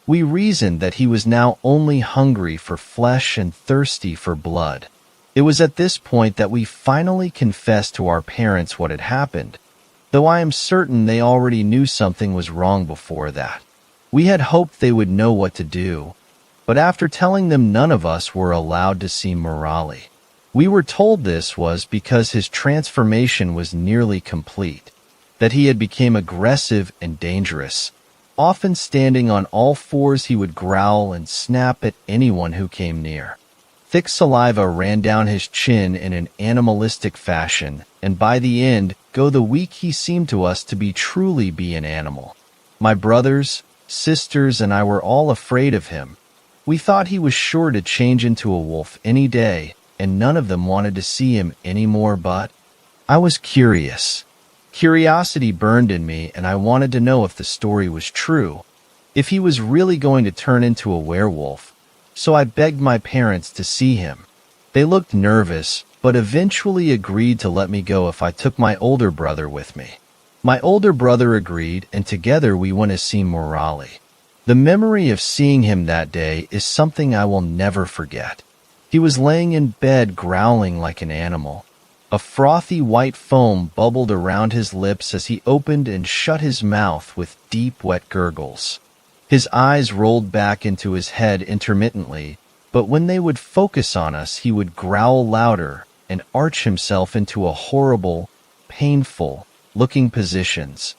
We reasoned that he was now only hungry for flesh and thirsty for blood. It was at this point that we finally confessed to our parents what had happened, though I am certain they already knew something was wrong before that. We had hoped they would know what to do, but after telling them, none of us were allowed to see Morali. We were told this was because his transformation was nearly complete, that he had become aggressive and dangerous. Often standing on all fours, he would growl and snap at anyone who came near. Thick saliva ran down his chin in an animalistic fashion, and by the end, the week he seemed to us to be truly an animal. My brothers, sisters, and I were all afraid of him. We thought he was sure to change into a wolf any day, and none of them wanted to see him anymore, but I was curious. Curiosity burned in me, and I wanted to know if the story was true, if he was really going to turn into a werewolf. So I begged my parents to see him. They looked nervous, but eventually agreed to let me go if I took my older brother with me. My older brother agreed, and together we went to see Morali. The memory of seeing him that day is something I will never forget. He was laying in bed growling like an animal. A frothy white foam bubbled around his lips as he opened and shut his mouth with deep, wet gurgles. His eyes rolled back into his head intermittently, but when they would focus on us, he would growl louder and arch himself into a horrible, painful-looking positions.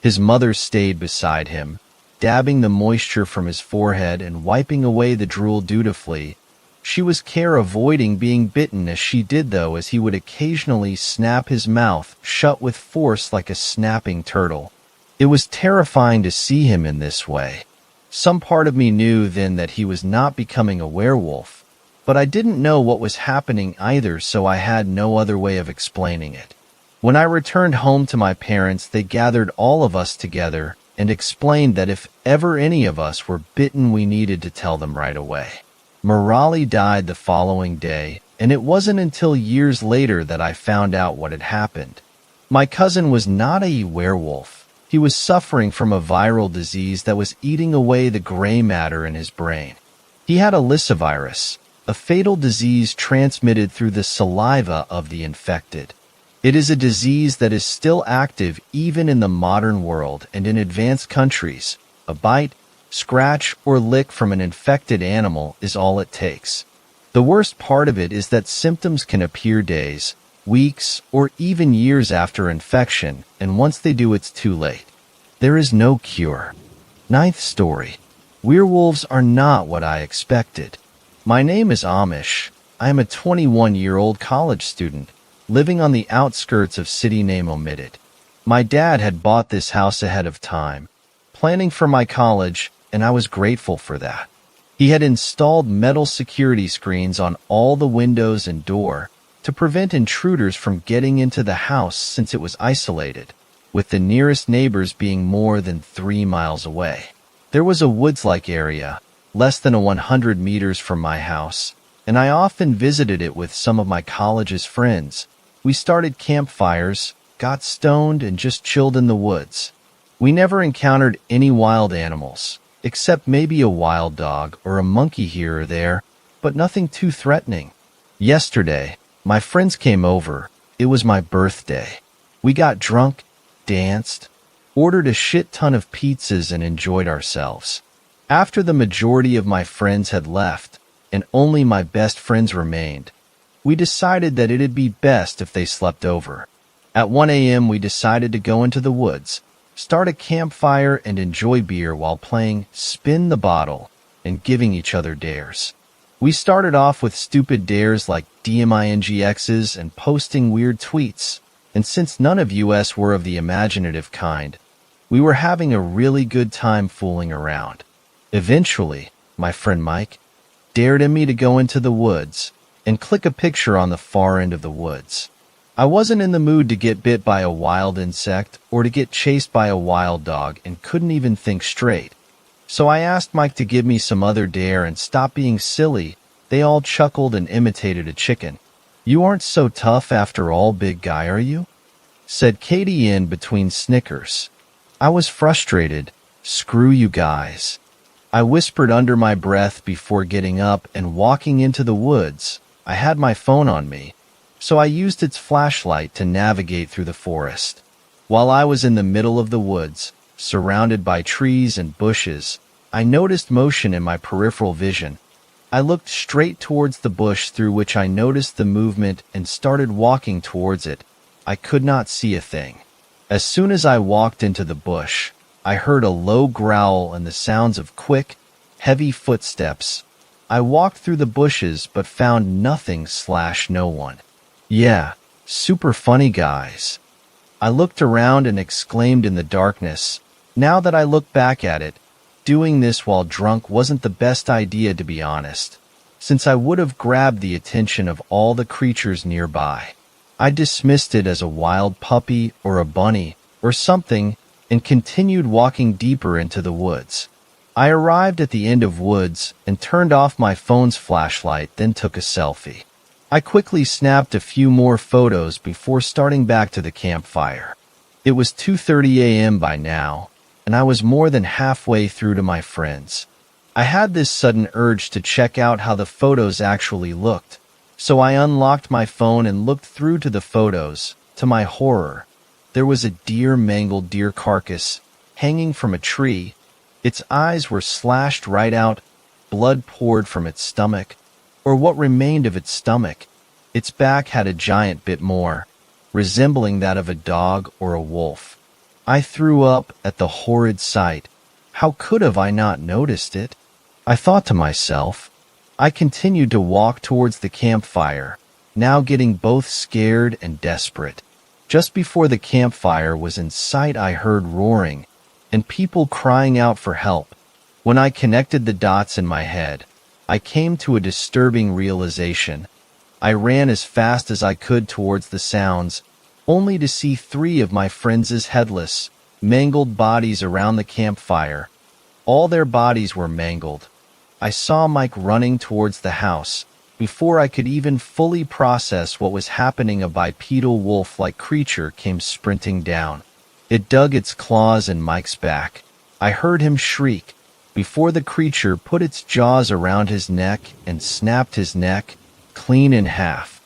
His mother stayed beside him, dabbing the moisture from his forehead and wiping away the drool dutifully. She was avoiding being bitten as she did, though, as he would occasionally snap his mouth shut with force like a snapping turtle. It was terrifying to see him in this way. Some part of me knew then that he was not becoming a werewolf, but I didn't know what was happening either, so I had no other way of explaining it. When I returned home to my parents, they gathered all of us together and explained that if ever any of us were bitten, we needed to tell them right away. Morali died the following day, and it wasn't until years later that I found out what had happened. My cousin was not a werewolf. He was suffering from a viral disease that was eating away the gray matter in his brain. He had a lysovirus, a fatal disease transmitted through the saliva of the infected. It is a disease that is still active even in the modern world, and in advanced countries, a bite, scratch, or lick from an infected animal is all it takes. The worst part of it is that symptoms can appear days, weeks, or even years after infection, and once they do, it's too late. There is no cure. Ninth story. Werewolves are not what I expected. My name is Amish. I am a 21-year-old college student, living on the outskirts of city name omitted. My dad had bought this house ahead of time, planning for my college, and I was grateful for that. He had installed metal security screens on all the windows and door to prevent intruders from getting into the house since it was isolated, with the nearest neighbors being more than 3 miles away. There was a woods-like area, less than 100 meters from my house, and I often visited it with some of my college's friends. We started campfires, got stoned, and just chilled in the woods. We never encountered any wild animals, except maybe a wild dog or a monkey here or there, but nothing too threatening. Yesterday, my friends came over. It was my birthday. We got drunk, danced, ordered a shit ton of pizzas, and enjoyed ourselves. After the majority of my friends had left, and only my best friends remained, we decided that it'd be best if they slept over. At 1 a.m., we decided to go into the woods, start a campfire, and enjoy beer while playing Spin the Bottle and giving each other dares. We started off with stupid dares like DMINGXs and posting weird tweets, and since none of us were of the imaginative kind, we were having a really good time fooling around. Eventually, my friend Mike dared me to go into the woods and click a picture on the far end of the woods. I wasn't in the mood to get bit by a wild insect or to get chased by a wild dog and couldn't even think straight. So I asked Mike to give me some other dare and stop being silly. They all chuckled and imitated a chicken. "You aren't so tough after all, big guy, are you?" said Katie in between snickers. I was frustrated. "Screw you guys," I whispered under my breath before getting up and walking into the woods. I had my phone on me, so I used its flashlight to navigate through the forest. While I was in the middle of the woods, surrounded by trees and bushes, I noticed motion in my peripheral vision. I looked straight towards the bush through which I noticed the movement and started walking towards it. I could not see a thing. As soon as I walked into the bush, I heard a low growl and the sounds of quick, heavy footsteps. I walked through the bushes but found nothing/no one. "Yeah, super funny, guys." I looked around and exclaimed in the darkness. Now that I look back at it, doing this while drunk wasn't the best idea, to be honest, since I would have grabbed the attention of all the creatures nearby. I dismissed it as a wild puppy or a bunny or something and continued walking deeper into the woods. I arrived at the end of woods and turned off my phone's flashlight, then took a selfie. I quickly snapped a few more photos before starting back to the campfire. It was 2:30 a.m. by now, and I was more than halfway through to my friends. I had this sudden urge to check out how the photos actually looked, so I unlocked my phone and looked through to the photos. To my horror, there was a mangled deer carcass hanging from a tree. Its eyes were slashed right out, blood poured from its stomach, or what remained of its stomach. Its back had a giant bit more, resembling that of a dog or a wolf. I threw up at the horrid sight. How could have I not noticed it? I thought to myself. I continued to walk towards the campfire, now getting both scared and desperate. Just before the campfire was in sight, I heard roaring and people crying out for help. When I connected the dots in my head, I came to a disturbing realization. I ran as fast as I could towards the sounds, only to see 3 of my friends' headless, mangled bodies around the campfire. All their bodies were mangled. I saw Mike running towards the house. Before I could even fully process what was happening, a bipedal wolf-like creature came sprinting down. It dug its claws in Mike's back. I heard him shriek before the creature put its jaws around his neck and snapped his neck clean in half.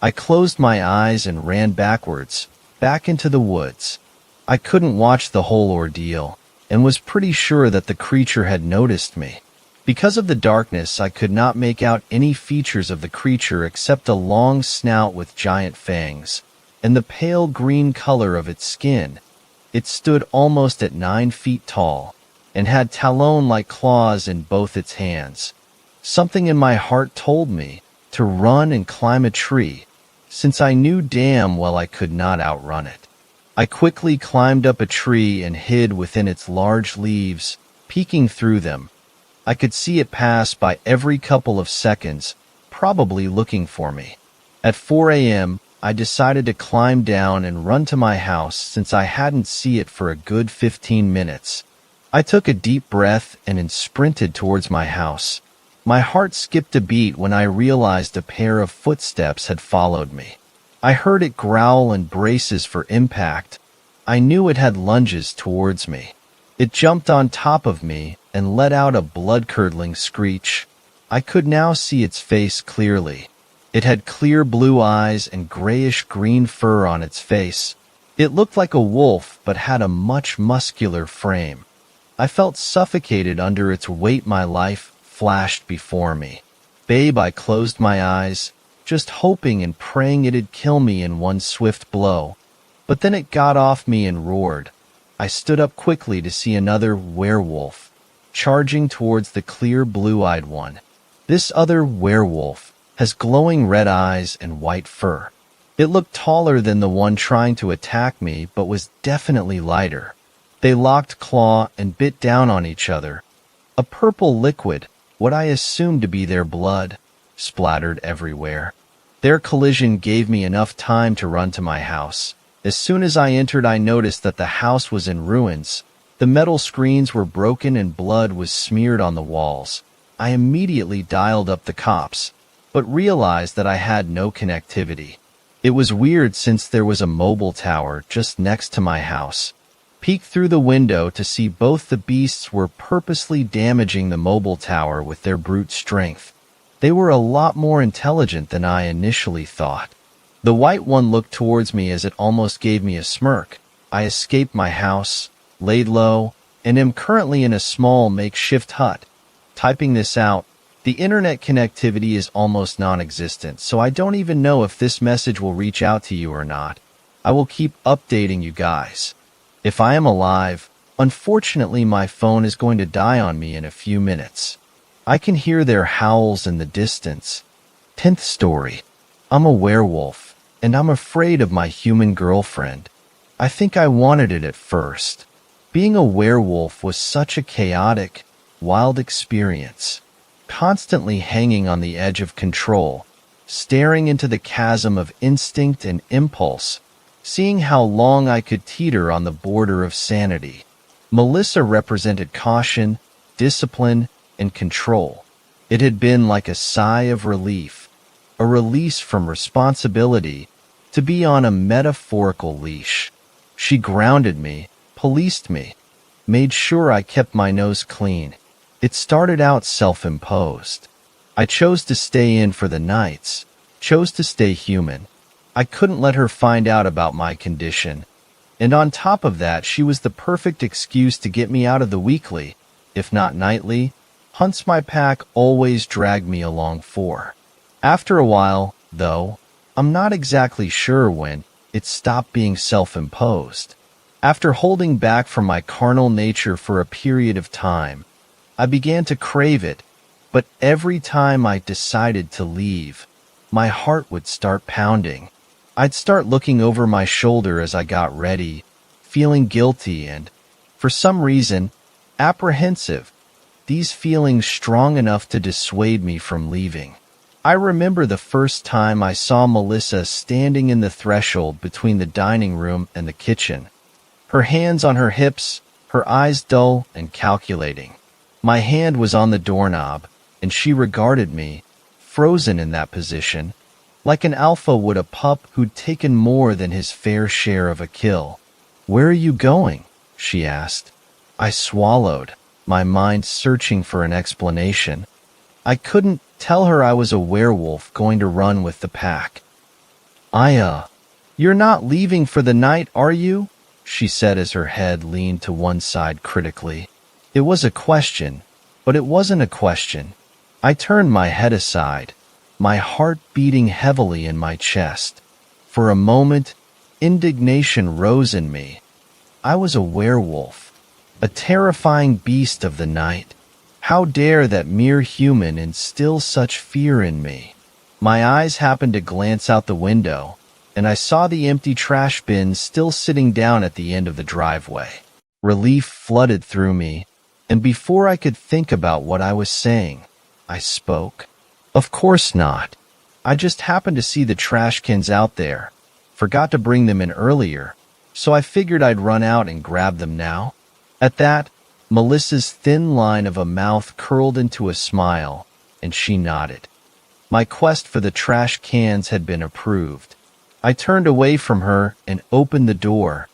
I closed my eyes and ran backwards, back into the woods. I couldn't watch the whole ordeal and was pretty sure that the creature had noticed me. Because of the darkness, I could not make out any features of the creature except a long snout with giant fangs, and the pale green color of its skin. It stood almost at 9 feet tall, and had talon-like claws in both its hands. Something in my heart told me to run and climb a tree, since I knew damn well I could not outrun it. I quickly climbed up a tree and hid within its large leaves, peeking through them. I could see it pass by every couple of seconds, probably looking for me. At 4 a.m., I decided to climb down and run to my house since I hadn't seen it for a good 15 minutes. I took a deep breath and sprinted towards my house. My heart skipped a beat when I realized a pair of footsteps had followed me. I heard it growl and braces for impact. I knew it had lunges towards me. It jumped on top of me and let out a blood-curdling screech. I could now see its face clearly. It had clear blue eyes and grayish-green fur on its face. It looked like a wolf but had a much muscular frame. I felt suffocated under its weight. My life flashed before me. Babe, I closed my eyes, just hoping and praying it'd kill me in one swift blow. But then it got off me and roared. I stood up quickly to see another werewolf, charging towards the clear blue-eyed one. This other werewolf has glowing red eyes and white fur. It looked taller than the one trying to attack me, but was definitely lighter. They locked claw and bit down on each other. A purple liquid, what I assumed to be their blood, splattered everywhere. Their collision gave me enough time to run to my house. As soon as I entered, I noticed that the house was in ruins. The metal screens were broken and blood was smeared on the walls. I immediately dialed up the cops, but realized that I had no connectivity. It was weird since there was a mobile tower just next to my house. Peeked through the window to see both the beasts were purposely damaging the mobile tower with their brute strength. They were a lot more intelligent than I initially thought. The white one looked towards me as it almost gave me a smirk. I escaped my house, laid low, and am currently in a small makeshift hut. Typing this out, the internet connectivity is almost non-existent, so I don't even know if this message will reach out to you or not. I will keep updating you guys. If I am alive, unfortunately my phone is going to die on me in a few minutes. I can hear their howls in the distance. 10th story. I'm a werewolf, and I'm afraid of my human girlfriend. I think I wanted it at first. Being a werewolf was such a chaotic, wild experience. Constantly hanging on the edge of control, staring into the chasm of instinct and impulse, seeing how long I could teeter on the border of sanity. Melissa represented caution, discipline, and control. It had been like a sigh of relief, a release from responsibility, to be on a metaphorical leash. She grounded me, policed me, made sure I kept my nose clean. It started out self-imposed. I chose to stay in for the nights, chose to stay human. I couldn't let her find out about my condition. And on top of that, she was the perfect excuse to get me out of the weekly, if not nightly, hunts my pack always dragged me along for. After a while, though, I'm not exactly sure when, it stopped being self-imposed. After holding back from my carnal nature for a period of time, I began to crave it, but every time I decided to leave, my heart would start pounding. I'd start looking over my shoulder as I got ready, feeling guilty and, for some reason, apprehensive. These feelings strong enough to dissuade me from leaving. I remember the first time I saw Melissa standing in the threshold between the dining room and the kitchen. Her hands on her hips, her eyes dull and calculating. My hand was on the doorknob, and she regarded me, frozen in that position, like an alpha would a pup who'd taken more than his fair share of a kill. "Where are you going?" she asked. I swallowed, my mind searching for an explanation. I couldn't tell her I was a werewolf going to run with the pack. You're not leaving for the night, are you?" she said as her head leaned to one side critically. It was a question, But it wasn't a question. I turned my head aside, my heart beating heavily in my chest. For a moment, indignation rose in me. I was a werewolf, a terrifying beast of the night. How dare that mere human instill such fear in me? My eyes happened to glance out the window, and I saw the empty trash bin still sitting down at the end of the driveway. Relief flooded through me, and before I could think about what I was saying, I spoke. Of course not. I just happened to see the trash cans out there. Forgot to bring them in earlier, so I figured I'd run out and grab them now. At that, Melissa's thin line of a mouth curled into a smile, and she nodded. My quest for the trash cans had been approved. I turned away from her and opened the door,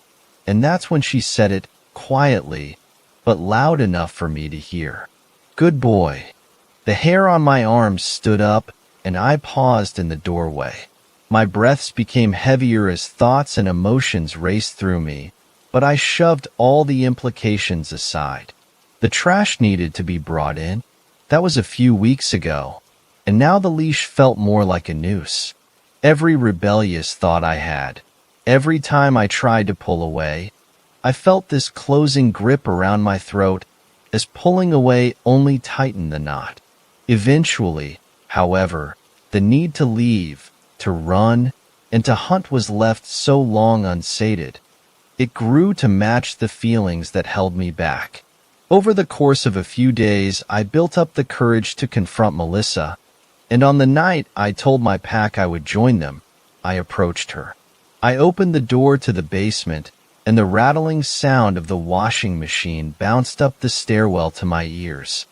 and that's when she said it quietly, but loud enough for me to hear. Good boy. The hair on my arms stood up, and I paused in the doorway. My breaths became heavier as thoughts and emotions raced through me, but I shoved all the implications aside. The trash needed to be brought in. That was a few weeks ago, and now the leash felt more like a noose. Every rebellious thought I had, every time I tried to pull away, I felt this closing grip around my throat as pulling away only tightened the knot. Eventually, however, the need to leave, to run, and to hunt was left so long unsated. It grew to match the feelings that held me back. Over the course of a few days, I built up the courage to confront Melissa, and on the night I told my pack I would join them, I approached her. I opened the door to the basement, and the rattling sound of the washing machine bounced up the stairwell to my ears.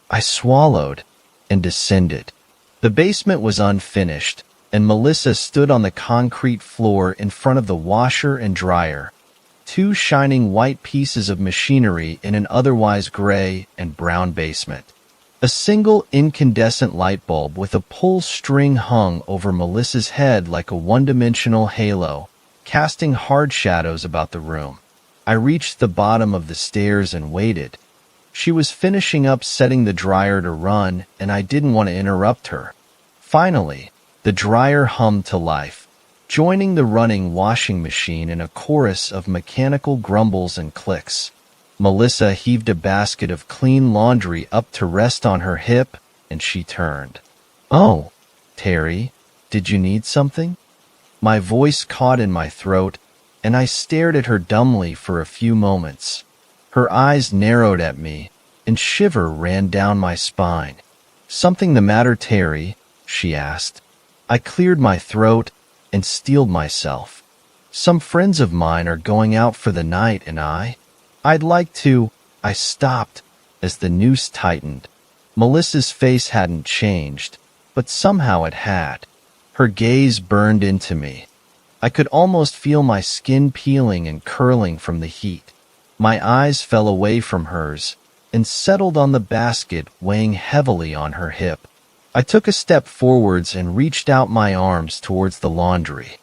I swallowed and descended. The basement was unfinished, and Melissa stood on the concrete floor in front of the washer and dryer, two shining white pieces of machinery in an otherwise gray and brown basement. A single incandescent light bulb with a pull string hung over Melissa's head like a one-dimensional halo, casting hard shadows about the room. I reached the bottom of the stairs and waited. She was finishing up setting the dryer to run, and I didn't want to interrupt her. Finally, the dryer hummed to life, joining the running washing machine in a chorus of mechanical grumbles and clicks. Melissa heaved a basket of clean laundry up to rest on her hip, and she turned. "Oh, Terry, did you need something?" My voice caught in my throat, and I stared at her dumbly for a few moments. Her eyes narrowed at me, and shiver ran down my spine. "Something the matter, Terry?" she asked. I cleared my throat and steeled myself. "Some friends of mine are going out for the night, and I'd like to—" I stopped as the noose tightened. Melissa's face hadn't changed, but somehow it had. Her gaze burned into me. I could almost feel my skin peeling and curling from the heat. My eyes fell away from hers and settled on the basket weighing heavily on her hip. I took a step forwards and reached out my arms towards the laundry.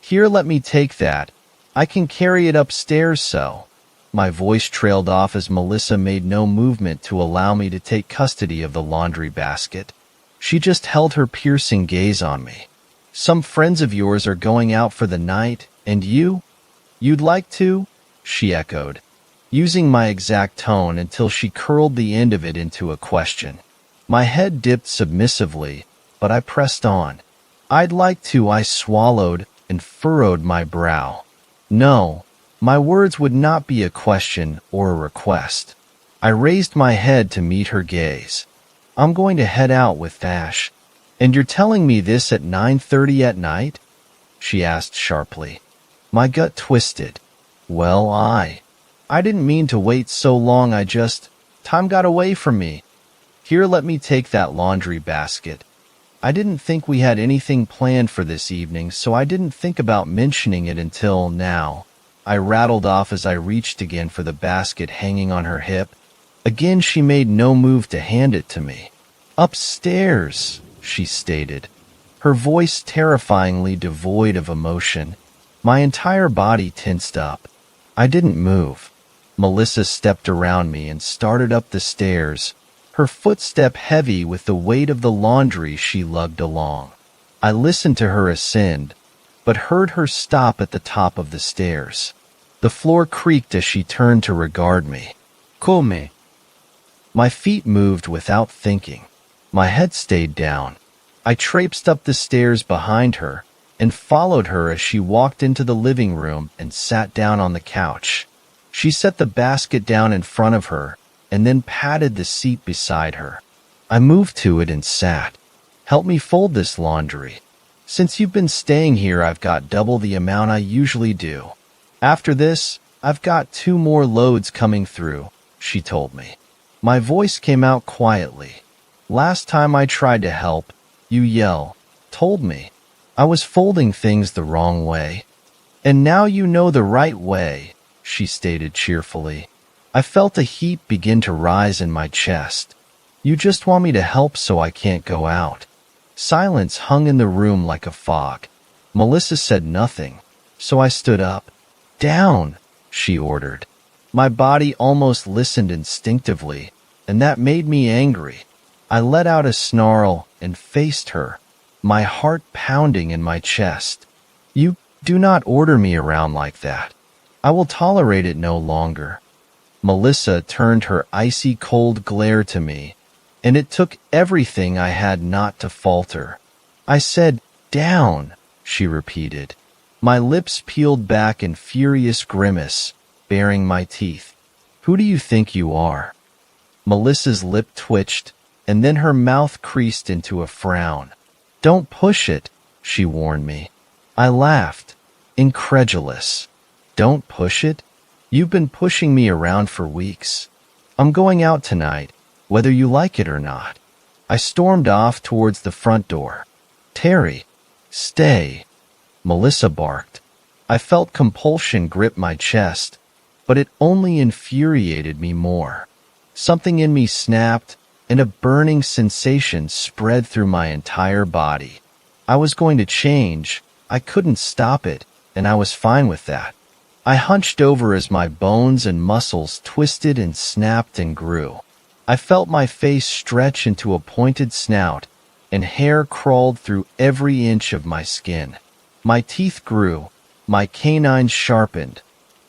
Here, let me take that. I can carry it upstairs so." My voice trailed off as Melissa made no movement to allow me to take custody of the laundry basket. She just held her piercing gaze on me. "Some friends of yours are going out for the night, and you'd like to?" she echoed, using my exact tone until she curled the end of it into a question. My head dipped submissively, but I pressed on. "I'd like to," I swallowed and furrowed my brow. No, my words would not be a question or a request. I raised my head to meet her gaze. "I'm going to head out with Ash. And you're telling me this at 9:30 at night?" she asked sharply. My gut twisted. Well, I didn't mean to wait so long. Time got away from me. "Here, let me take that laundry basket. I didn't think we had anything planned for this evening, so I didn't think about mentioning it until now," I rattled off as I reached again for the basket hanging on her hip. Again, she made no move to hand it to me. "Upstairs," she stated, her voice terrifyingly devoid of emotion. My entire body tensed up. I didn't move. Melissa stepped around me and started up the stairs, her footstep heavy with the weight of the laundry she lugged along. I listened to her ascend, but heard her stop at the top of the stairs. The floor creaked as she turned to regard me. Come? My feet moved without thinking. My head stayed down. I traipsed up the stairs behind her and followed her as she walked into the living room and sat down on the couch. She set the basket down in front of her and then patted the seat beside her. I moved to it and sat. Help me fold this laundry. Since you've been staying here, I've got double the amount I usually do. After this, I've got 2 more loads coming through, she told me. My voice came out quietly. Last time I tried to help, you told me. I was folding things the wrong way. And now you know the right way, she stated cheerfully. I felt a heat begin to rise in my chest. You just want me to help so I can't go out. Silence hung in the room like a fog. Melissa said nothing, so I stood up. Down, she ordered. My body almost listened instinctively, and that made me angry. I let out a snarl and faced her, my heart pounding in my chest. You do not order me around like that. I will tolerate it no longer. Melissa turned her icy cold glare to me, and it took everything I had not to falter. I said, down, she repeated. My lips peeled back in furious grimace, baring my teeth. Who do you think you are? Melissa's lip twitched, and then her mouth creased into a frown. Don't push it, she warned me. I laughed, incredulous. Don't push it? You've been pushing me around for weeks. I'm going out tonight, whether you like it or not. I stormed off towards the front door. Terry, stay, Melissa barked. I felt compulsion grip my chest, but it only infuriated me more. Something in me snapped, and a burning sensation spread through my entire body. I was going to change. I couldn't stop it, and I was fine with that. I hunched over as my bones and muscles twisted and snapped and grew. I felt my face stretch into a pointed snout, and hair crawled through every inch of my skin. My teeth grew, my canines sharpened,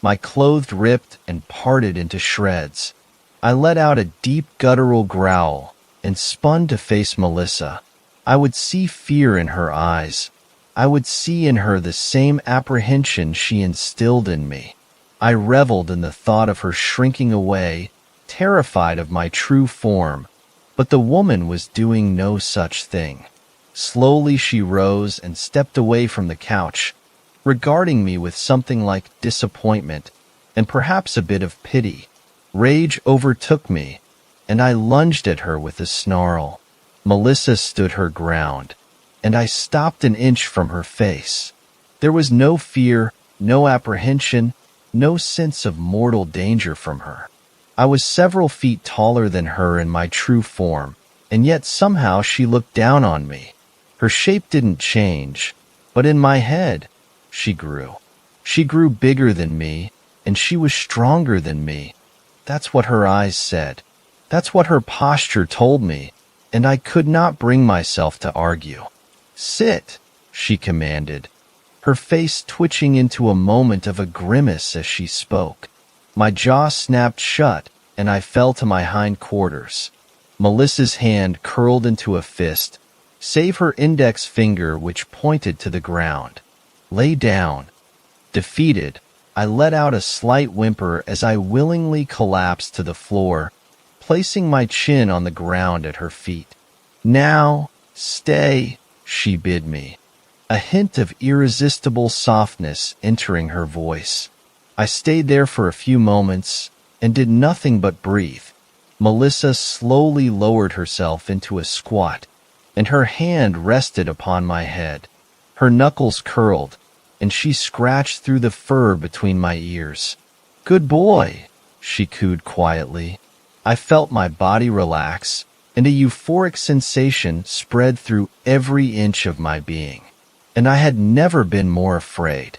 my clothes ripped and parted into shreds. I let out a deep guttural growl and spun to face Melissa. I would see fear in her eyes. I would see in her the same apprehension she instilled in me. I reveled in the thought of her shrinking away, terrified of my true form, but the woman was doing no such thing. Slowly she rose and stepped away from the couch, regarding me with something like disappointment and perhaps a bit of pity. Rage overtook me, and I lunged at her with a snarl. Melissa stood her ground, and I stopped an inch from her face. There was no fear, no apprehension, no sense of mortal danger from her. I was several feet taller than her in my true form, and yet somehow she looked down on me. Her shape didn't change, but in my head, she grew. She grew bigger than me, and she was stronger than me. That's what her eyes said. That's what her posture told me, and I could not bring myself to argue. Sit, she commanded, her face twitching into a moment of a grimace as she spoke. My jaw snapped shut, and I fell to my hindquarters. Melissa's hand curled into a fist, save her index finger which pointed to the ground. Lay down. Defeated, I let out a slight whimper as I willingly collapsed to the floor, placing my chin on the ground at her feet. Now, stay, she bid me, a hint of irresistible softness entering her voice. I stayed there for a few moments and did nothing but breathe. Melissa slowly lowered herself into a squat, and her hand rested upon my head. Her knuckles curled, and she scratched through the fur between my ears. Good boy, she cooed quietly. I felt my body relax, and a euphoric sensation spread through every inch of my being. And I had never been more afraid.